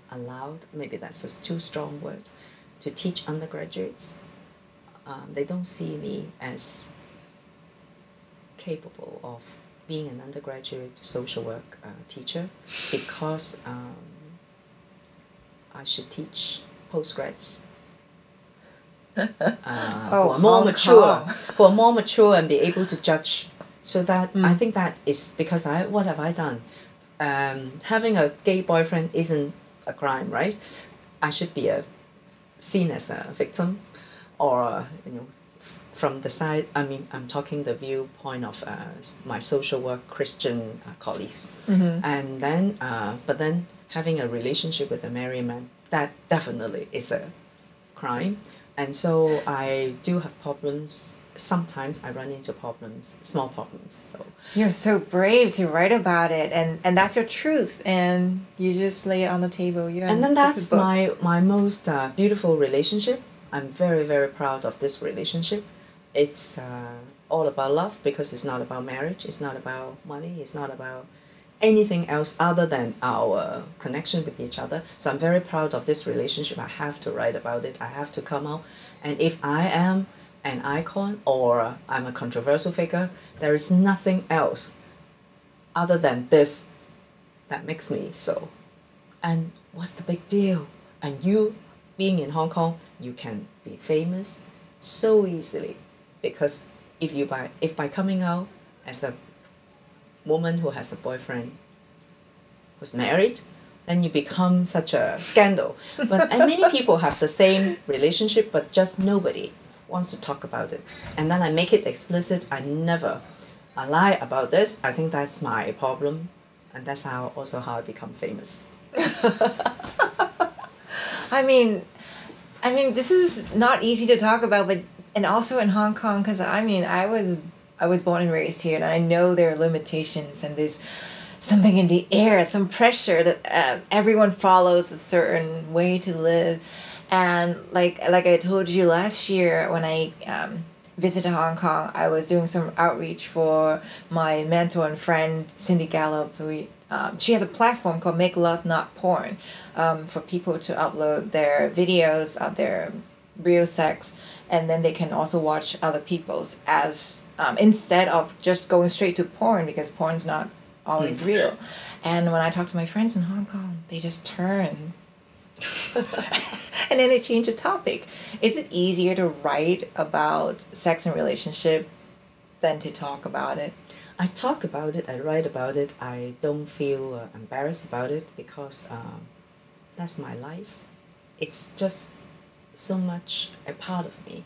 allowed, maybe that's a too strong word, to teach undergraduates. They don't see me as capable of being an undergraduate social work teacher, because I should teach postgrads who are more mature, and be able to judge. So that I think that is because what have I done? Having a gay boyfriend isn't a crime, right? I should be seen as a victim, or from the side. I mean, I'm talking the viewpoint of my social work Christian colleagues, and then but then having a relationship with a married man, that definitely is a crime. And so I do have problems. Sometimes I run into problems, small problems. So you're so brave to write about it, and that's your truth, and you just lay it on the table. And then that's my most beautiful relationship. I'm very, very proud of this relationship. It's all about love, because it's not about marriage. It's not about money. It's not about anything else other than our connection with each other. So I'm very proud of this relationship. I have to write about it. I have to come out. And if I am an icon or I'm a controversial figure, there is nothing else other than this that makes me so. And what's the big deal? And you, being in Hong Kong, you can be famous so easily, because if by coming out as a woman who has a boyfriend who's married, then you become such a scandal. But and many people have the same relationship, but just nobody wants to talk about it. And then I make it explicit. I never lie about this. I think that's my problem, and that's also how I become famous. I mean, this is not easy to talk about, but and also in Hong Kong, because I was born and raised here, and I know there are limitations, and there's something in the air, some pressure that everyone follows a certain way to live. And like I told you last year when I visited Hong Kong, I was doing some outreach for my mentor and friend Cindy Gallup. She has a platform called Make Love Not Porn, for people to upload their videos of their real sex, and then they can also watch other people's as instead of just going straight to porn, because porn's not always real. And when I talk to my friends in Hong Kong, they just turn and then they change the topic. Is it easier to write about sex and relationship than to talk about it? I talk about it, I write about it. I don't feel embarrassed about it, because that's my life. It's just so much a part of me.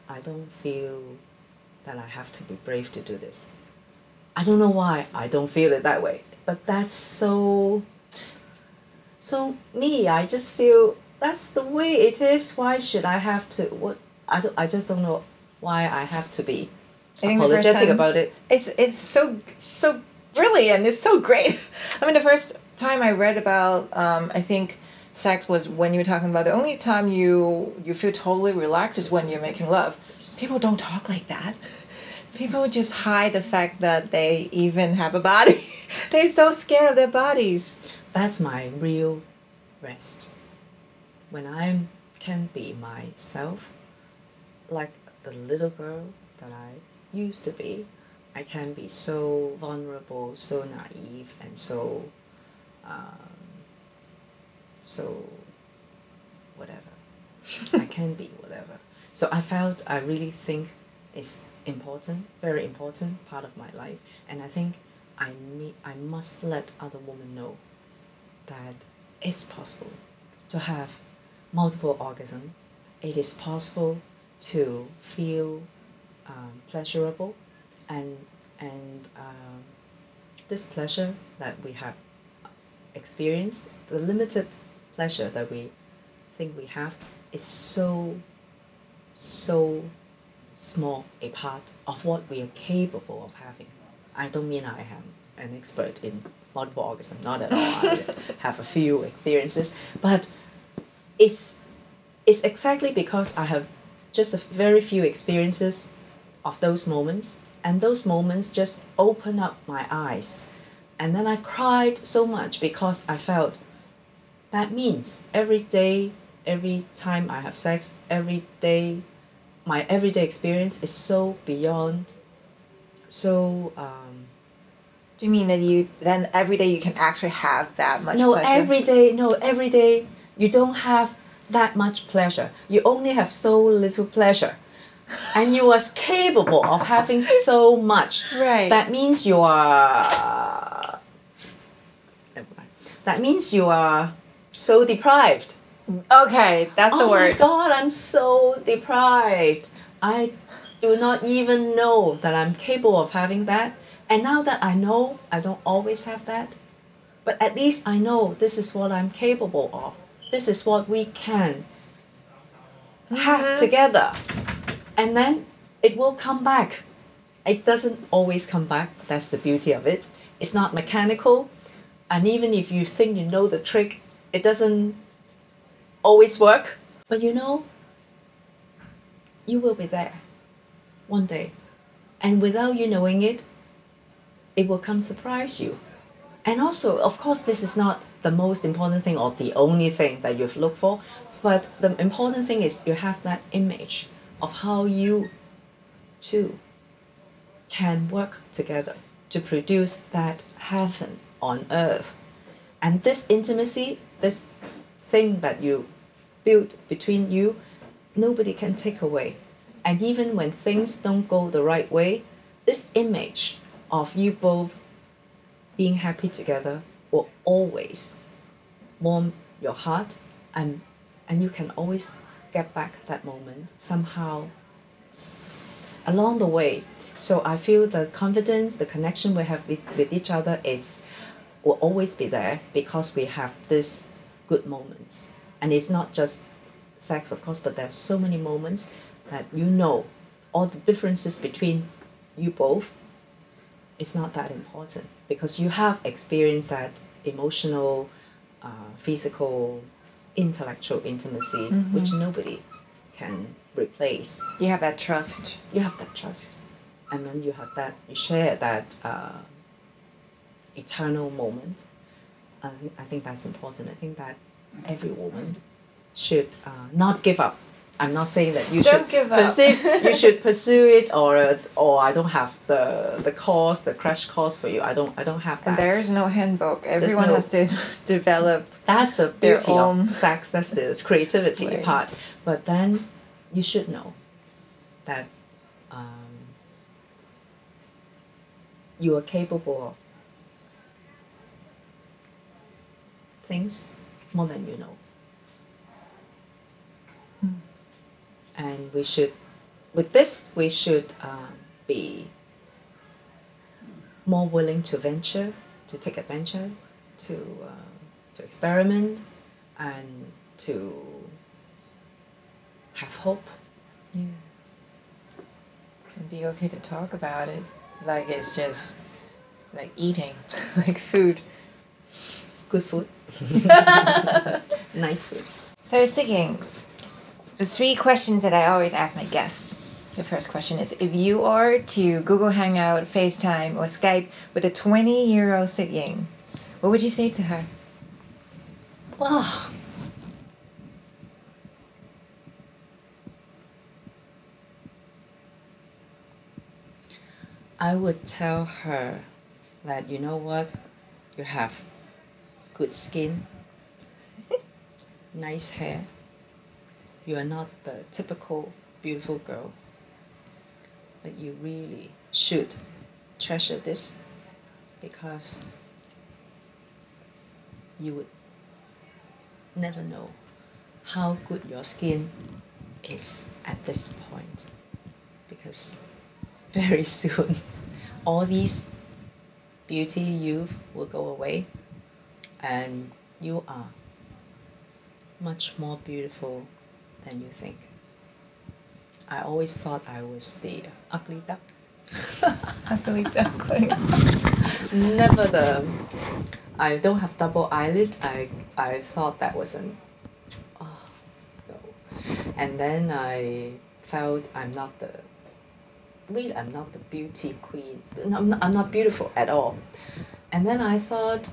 I don't feel that I have to be brave to do this. I don't know why I don't feel it that way, but that's so me. I just feel that's the way it is. Why should I have to? I just don't know why I have to be apologetic about it. It's so brilliant. It's so great. I mean, the first time I read about I think sex was when you were talking about the only time you feel totally relaxed is when you're making love. People don't talk like that. People just hide the fact that they even have a body. They're so scared of their bodies. That's my real rest. When I can be myself, like the little girl that I used to be, I can be so vulnerable, so naive, and so whatever. I can be whatever. So I really think important, very important part of my life. And I think I must let other women know that it's possible to have multiple orgasms. It is possible to feel pleasurable, and this pleasure that we have experienced, the limited pleasure that we think we have, is so small a part of what we are capable of having. I don't mean I am an expert in multiple orgasm, not at all. I have a few experiences, but it's exactly because I have just a very few experiences of those moments, and those moments just open up my eyes. And then I cried so much because I felt that means every day, every time I have sex, every day, my everyday experience is so beyond, so Do you mean that then every day you can actually have that much no, pleasure? every day you don't have that much pleasure. You only have so little pleasure. And you are capable of having so much. Right. That means you are. Never mind. That means you are so deprived. Okay, that's the word. Oh my God, I'm so deprived. I do not even know that I'm capable of having that. And now that I know I don't always have that, but at least I know this is what I'm capable of. This is what we can have together. And then it will come back. It doesn't always come back. That's the beauty of it. It's not mechanical. And even if you think you know the trick, it doesn't always work. But you know, you will be there one day. And without you knowing it, it will come surprise you. And also, of course, this is not the most important thing or the only thing that you've looked for. But the important thing is you have that image of how you two can work together to produce that heaven on earth. And this intimacy, this thing that you build between you, nobody can take away. And even when things don't go the right way, this image of you both being happy together will always warm your heart, and you can always get back that moment somehow along the way. So I feel the confidence, the connection we have with each other will always be there because we have these good moments. And it's not just sex, of course, but there's so many moments that you know all the differences between you both is not that important because you have experienced that emotional, physical, intellectual intimacy, which nobody can replace. You have that trust. You have that trust, and then you share that eternal moment. I think that's important. I think that every woman should not give up. I'm not saying that you Don't give up. You should pursue it, or I don't have the course, the crash course for you. I don't have that. And there is no handbook. Everyone has to develop. That's the their beauty own of sex. That's the creativity ways. part. But then you should know that you are capable of things more than you know. And we should be more willing to venture, to take adventure, to experiment, and to have hope. Yeah. And be okay to talk about it. Like it's just like eating, like food. Good food. Nice food. So Sik Ying, the 3 questions that I always ask my guests. The first question is, if you are to Google Hangout, FaceTime, or Skype with a 20-year-old Sik Ying, what would you say to her? Wow. I would tell her that, you know what, you have good skin, nice hair. You are not the typical beautiful girl. but you really should treasure this, because you would never know how good your skin is at this point, because very soon all these beauty, youth will go away, and you are much more beautiful than you think. I always thought I was the ugly duck. Ugly duckling. Never the. I don't have double eyelid. I thought that was an. Oh, no. And then I felt I'm not the. Really, I'm not the beauty queen. I'm not beautiful at all. And then I thought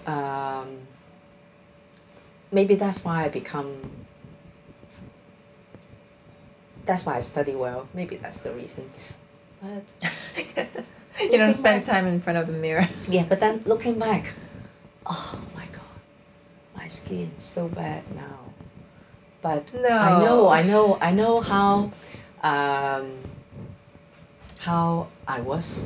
maybe that's why I become. That's why I study well. Maybe that's the reason. But You don't spend time in front of the mirror. yeah, but then looking back, oh my God, my skin's so bad now. But No. I know how I was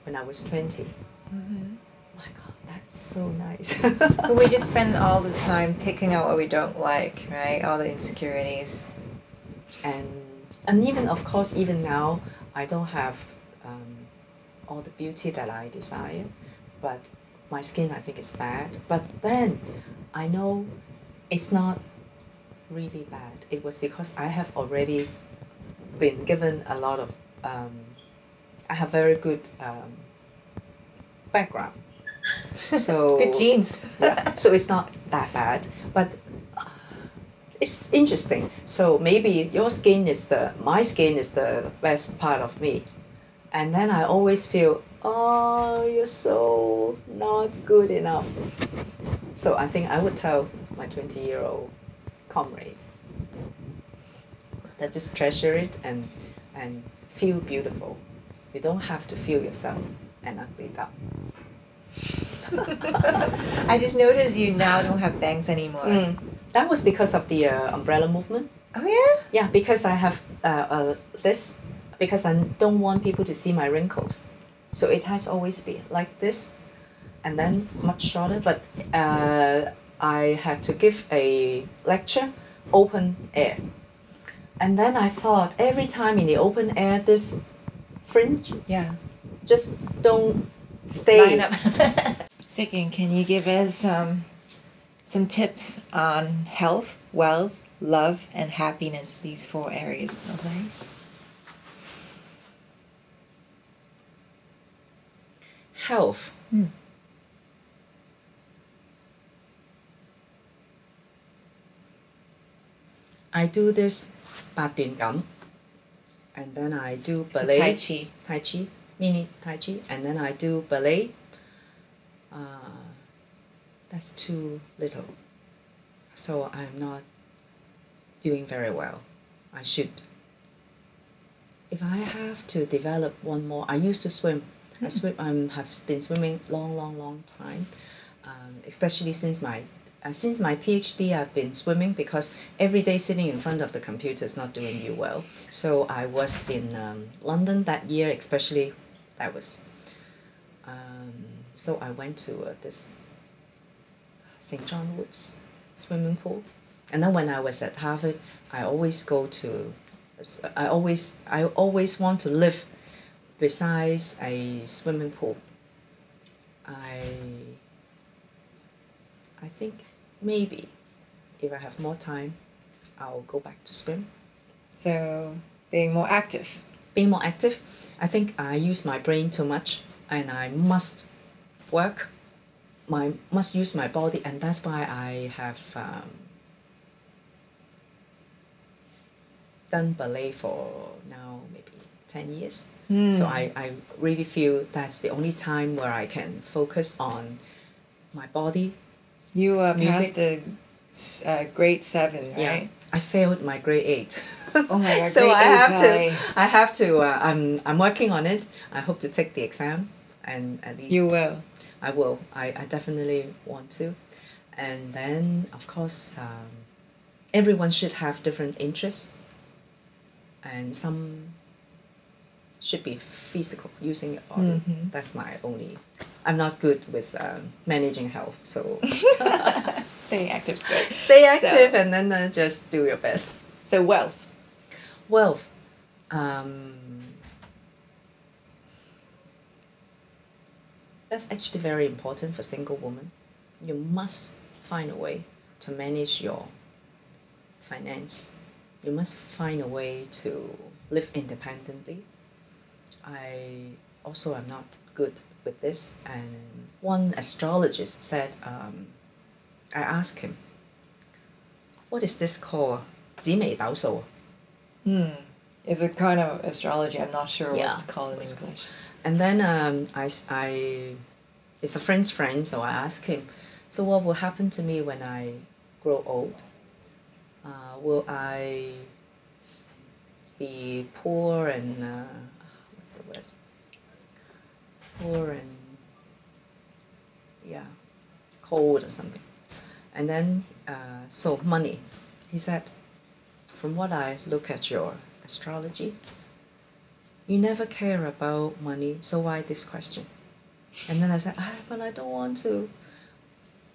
when I was 20. Mm-hmm. My God, that's so nice. But we just spend all the time picking out what we don't like, right? All the insecurities. And even, of course, even now, I don't have all the beauty that I desire, but my skin, I think, is bad. But then I know it's not really bad. It was because I have already been given a lot of, I have very good background. So Good genes. yeah, so it's not that bad, but it's interesting. So maybe my skin is the best part of me. And then I always feel, oh, you're so not good enough. So I think I would tell my 20-year-old comrade that just treasure it and feel beautiful. You don't have to feel yourself an ugly duck. I just noticed you now don't have bangs anymore. That was because of the umbrella movement. Oh yeah? Yeah, because I have this, because I don't want people to see my wrinkles. So it has always been like this, and then much shorter. But I had to give a lecture, open air. And then I thought, every time in the open air, this fringe, Yeah. just don't stay. Line up. Sik Ying, can you give us some tips on health, wealth, love, and happiness, these 4 areas of life? Health. I do this 八段錦, and then I do ballet, Tai Chi, mini Tai Chi, and then I do ballet. That's too little. So I'm not doing very well. I should. If I have to develop one more, I used to swim. I have been swimming long time, especially since my PhD. I've been swimming because every day sitting in front of the computer is not doing you well. So I was in London that year, especially. That was. So I went to this St. John Wood's swimming pool, and then when I was at Harvard, I always want to live besides a swimming pool. I think maybe if I have more time, I'll go back to swim. So being more active. Being more active. I think I use my brain too much, and I must work. Must use my body, and that's why I have done ballet for now maybe 10 years. So I really feel that's the only time where I can focus on my body. You music. passed grade 7, right? Yeah, I failed my grade 8. Oh my God! So grade I have to. I'm working on it. I hope to take the exam, and at least you will. I will. I definitely want to, and then of course, everyone should have different interests, and some should be physical, using your body. That's my only. I'm not good with managing health, so Staying active is good. stay active and then just do your best. So wealth. Wealth. That's actually very important for single women. You must find a way to manage your finance. You must find a way to live independently. I also am not good with this, and one astrologist said, I asked him, what is this called? 紫微斗數. Is a kind of astrology. I'm not sure Yeah, what's called in English. And then it's a friend's friend, so I asked him, so what will happen to me when I grow old? Will I be poor and, what's the word? Poor and, yeah, cold or something. And then, so money. He said, from what I look at your astrology, you never care about money, so why this question? And then I said, but I don't want to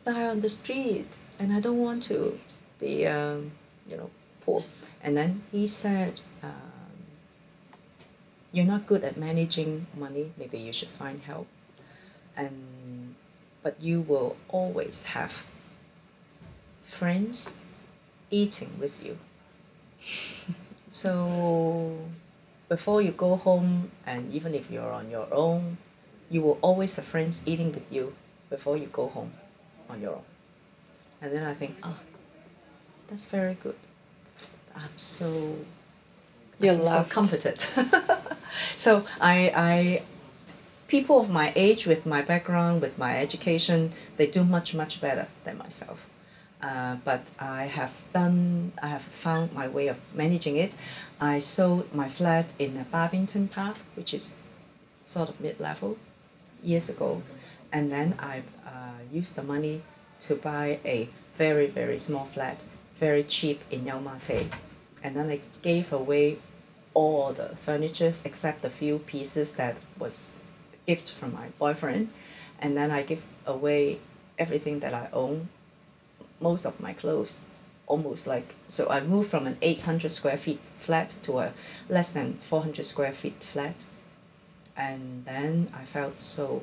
die on the street, and I don't want to be, poor. And then he said, you're not good at managing money, maybe you should find help. But you will always have friends eating with you. So before you go home, and even if you're on your own, you will always have friends eating with you before you go home on your own. And then I think, that's very good. I'm so comforted. So I people of my age, with my background, with my education, they do much, much better than myself. But I have found my way of managing it. I sold my flat in a Barrington Path, which is sort of mid-level, years ago. And then I used the money to buy a very, very small flat, very cheap in Yau Ma Tei. And then I gave away all the furniture except a few pieces that was a gift from my boyfriend. And then I give away everything that I own, most of my clothes, almost like, so I moved from an 800 square feet flat to a less than 400 square feet flat. And then I felt so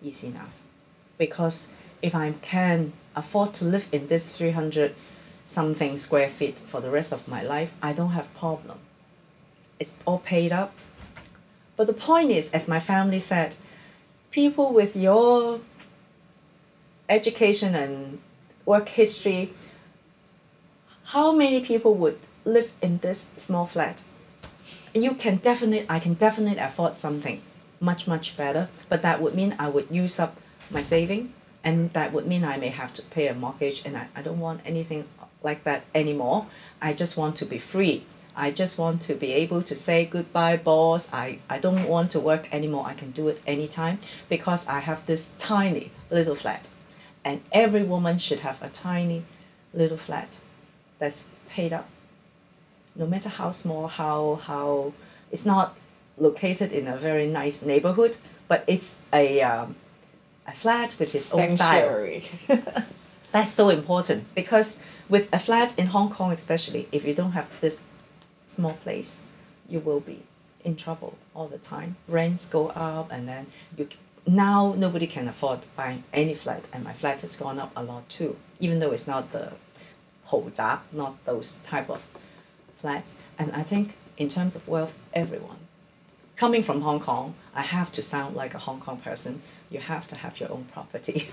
easy now, because if I can afford to live in this 300 something square feet for the rest of my life, I don't have problem. It's all paid up. But the point is, as my family said, people with your education and work history, how many people would live in this small flat? I can definitely afford something much, much better, but that would mean I would use up my saving, and that would mean I may have to pay a mortgage, and I don't want anything like that anymore. I just want to be free. I just want to be able to say goodbye, boss. I don't want to work anymore. I can do it anytime, because I have this tiny little flat. And every woman should have a tiny little flat that's paid up. No matter how small, how it's not located in a very nice neighborhood, but it's a flat with its own style. That's so important, because with a flat in Hong Kong especially, if you don't have this small place, you will be in trouble all the time. Rents go up, and then now nobody can afford buying any flat, and my flat has gone up a lot too, even though it's not the 豪宅, not those type of flats. And I think in terms of wealth, everyone, coming from Hong Kong, I have to sound like a Hong Kong person. You have to have your own property.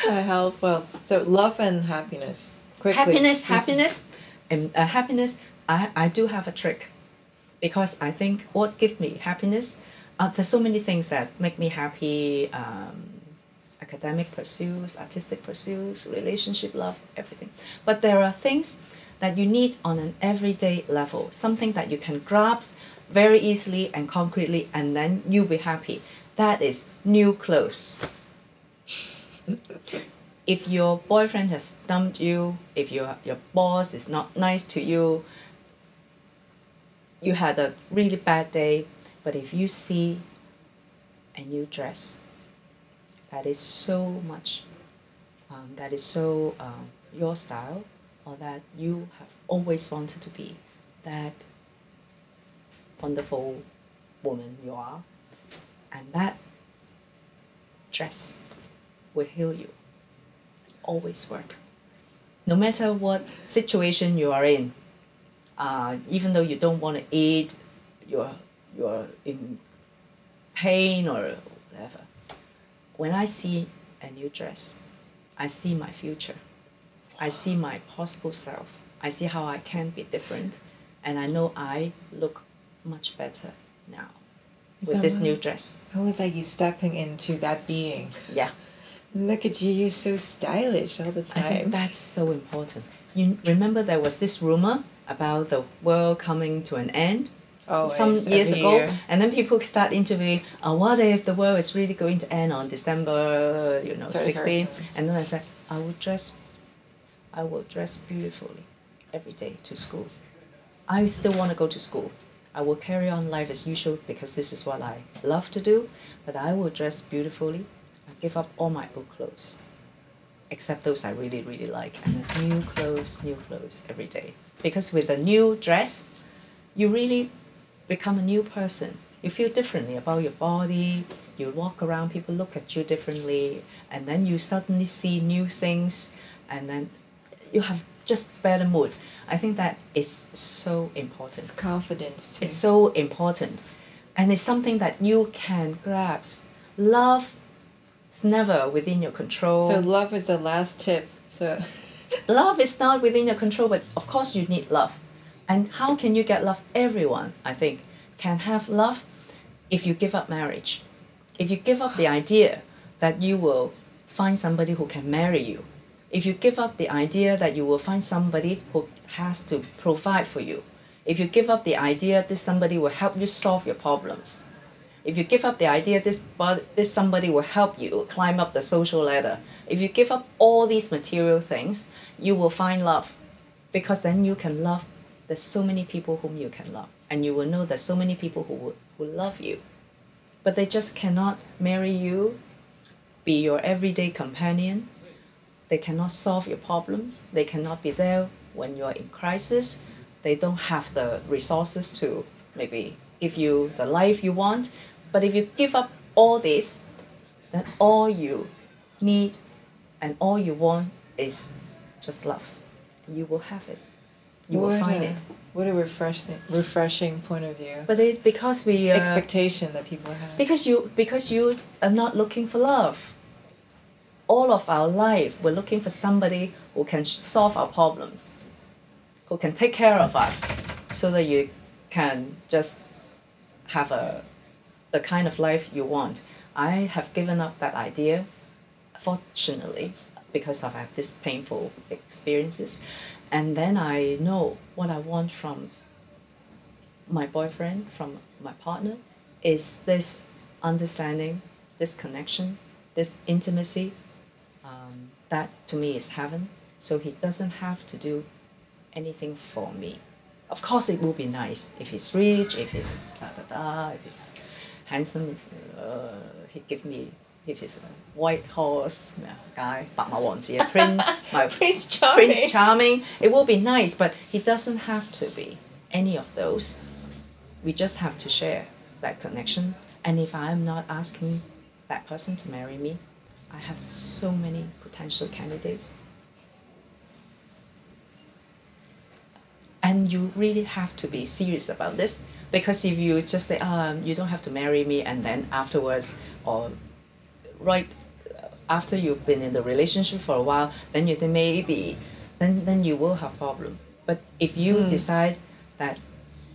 Health, wealth. So love and happiness. Quickly. Happiness. And happiness, I do have a trick, because I think what gives me happiness, there's so many things that make me happy, academic pursuits, artistic pursuits, relationship, love, everything. But there are things that you need on an everyday level, something that you can grasp very easily and concretely, and then you'll be happy. That is new clothes. If your boyfriend has dumped you, if your boss is not nice to you, you had a really bad day, but if you see a new dress that is so much, that is so your style, or that you have always wanted to be, that wonderful woman you are, and that dress will heal you. Always work. No matter what situation you are in, even though you don't want to eat, you're in pain or whatever. When I see a new dress, I see my future. I see my possible self. I see how I can be different, and I know I look much better now with this new dress. It was like you stepping into that being. Yeah. Look at you, you're so stylish all the time. I think that's so important. You remember there was this rumor about the world coming to an end some years ago, and then people start interviewing, what if the world is really going to end on December 16th? And then I said, I will dress beautifully every day to school. I still want to go to school. I will carry on life as usual because this is what I love to do, but I will dress beautifully. I give up all my old clothes, except those I really, really like, and then new clothes every day. Because with a new dress, you really become a new person. You feel differently about your body, you walk around, people look at you differently, and then you suddenly see new things, and then you have just better mood. I think that is so important. It's confidence too. It's so important. And it's something that you can grasp. Love is never within your control. So love is the last tip. So love is not within your control, but of course you need love. And how can you get love? Everyone, I think, can have love if you give up marriage. If you give up the idea that you will find somebody who can marry you. If you give up the idea that you will find somebody who has to provide for you. If you give up the idea that somebody will help you solve your problems. If you give up the idea this somebody will help you climb up the social ladder. If you give up all these material things, you will find love. Because then you can love. There's so many people whom you can love. And you will know there's so many people who love you. But they just cannot marry you, be your everyday companion. They cannot solve your problems. They cannot be there when you're in crisis. They don't have the resources to maybe give you the life you want. But if you give up all this, then all you need and all you want is just love. You will have it. You will find it. What a refreshing point of view. But because we expectation that people have. Because you are not looking for love. All of our life, we're looking for somebody who can solve our problems, who can take care of us, so that you can just have the kind of life you want. I have given up that idea, fortunately, because I've had these painful experiences. And then I know what I want from my boyfriend, from my partner, is this understanding, this connection, this intimacy. That to me is heaven. So he doesn't have to do anything for me. Of course, it will be nice if he's rich, if he's if he's handsome. He give me. If he's a white horse guy, 白馬王子, prince, Prince Charming, it will be nice, but he doesn't have to be any of those. We just have to share that connection. And if I'm not asking that person to marry me, I have so many potential candidates. And you really have to be serious about this, because if you just say, you don't have to marry me, and then afterwards, or right after you've been in the relationship for a while, then you think maybe, then you will have problem. But if you decide that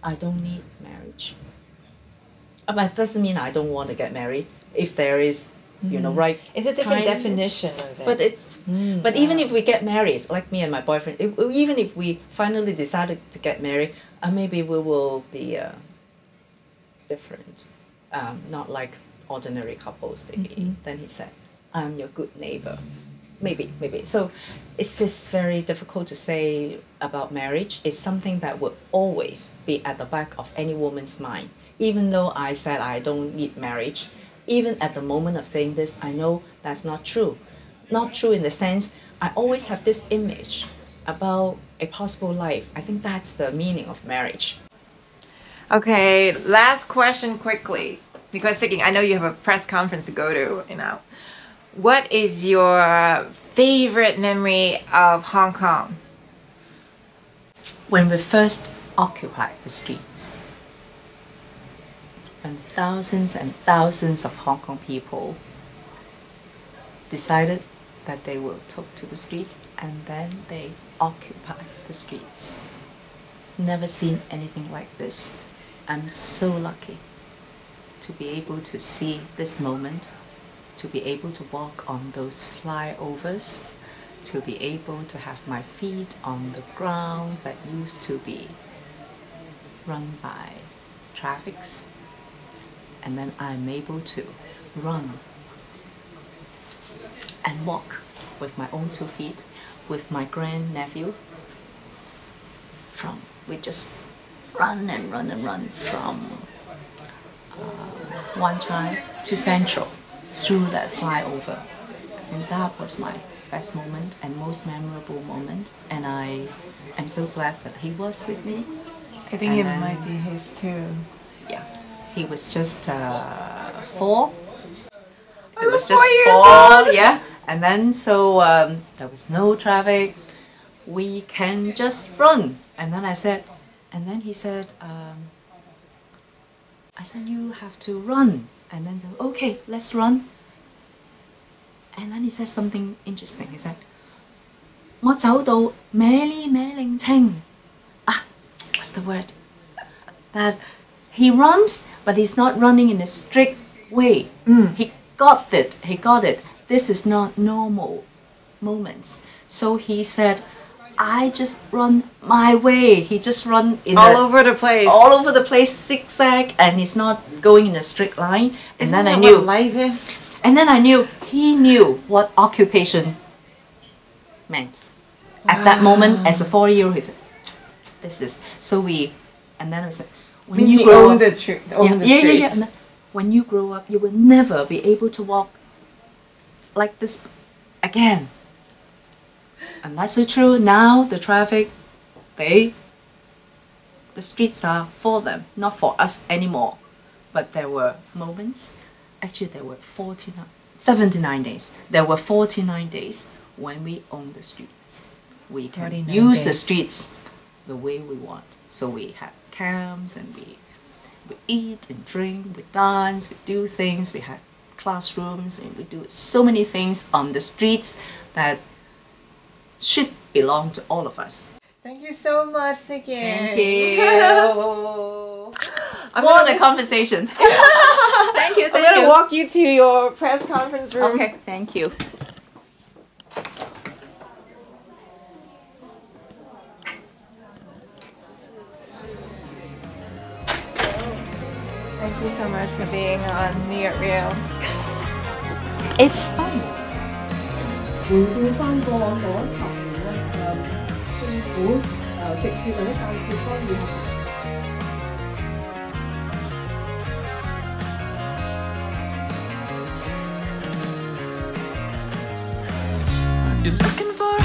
I don't need marriage, but it doesn't mean I don't want to get married. If there is, right. It's a different definition of that. But it's, but even if we get married, like me and my boyfriend, even if we finally decided to get married, maybe we will be different, not like ordinary couples maybe. Then he said, I'm your good neighbor. maybe. So it's just very difficult to say about marriage. It's something that will always be at the back of any woman's mind. Even though I said I don't need marriage, even at the moment of saying this, I know that's not true. Not true in the sense I always have this image about a possible life. I think that's the meaning of marriage. Okay, last question quickly, because Sik Ying, I know you have a press conference to go to, you know. What is your favorite memory of Hong Kong? When we first occupied the streets, when thousands and thousands of Hong Kong people decided that they will take to the street and then they occupied the streets. Never seen anything like this. I'm so lucky to be able to see this moment, to be able to walk on those flyovers, to be able to have my feet on the ground that used to be run by traffics, and then I'm able to run and walk with my own 2 feet with my grandnephew. We just run and run and run from Wan Chai to Central through that flyover. I think that was my best moment and most memorable moment, and I am so glad that he was with me. I think it might be his too. Yeah, he was just 4. He was just 4, yeah. And then so there was no traffic. We can just run. And then he said, you have to run. And then said, okay, let's run. And then he said something interesting. He said, 我走到歪哩歪令清. What's the word? That he runs, but he's not running in a strict way. He got it. This is not normal moments. So he said, I just run my way. He just run in all over the place, zigzag, and he's not going in a straight line. And Isn't then I that knew what life is? And then I knew he knew what occupation meant. At that moment, as a 4-year-old, he said, "This is so we." And then I said, "When you grow up, the street. And when you grow up, you will never be able to walk like this again." And that's so true. Now the traffic, the streets are for them, not for us anymore. But there were moments, actually there were 79 days. There were 49 days when we owned the streets. We can use the streets the way we want. So we had camps and we eat and drink, we dance, we do things, we had classrooms, and we do so many things on the streets that should belong to all of us. Thank you so much, Sik Ying. Thank you. What a conversation. Thank you. I'm going to walk you to your press conference room. Okay, thank you. Thank you so much for being on New York Real. It's fun. 回顧翻過往嗰10年咧，政府直接或者間接干預下。You're looking for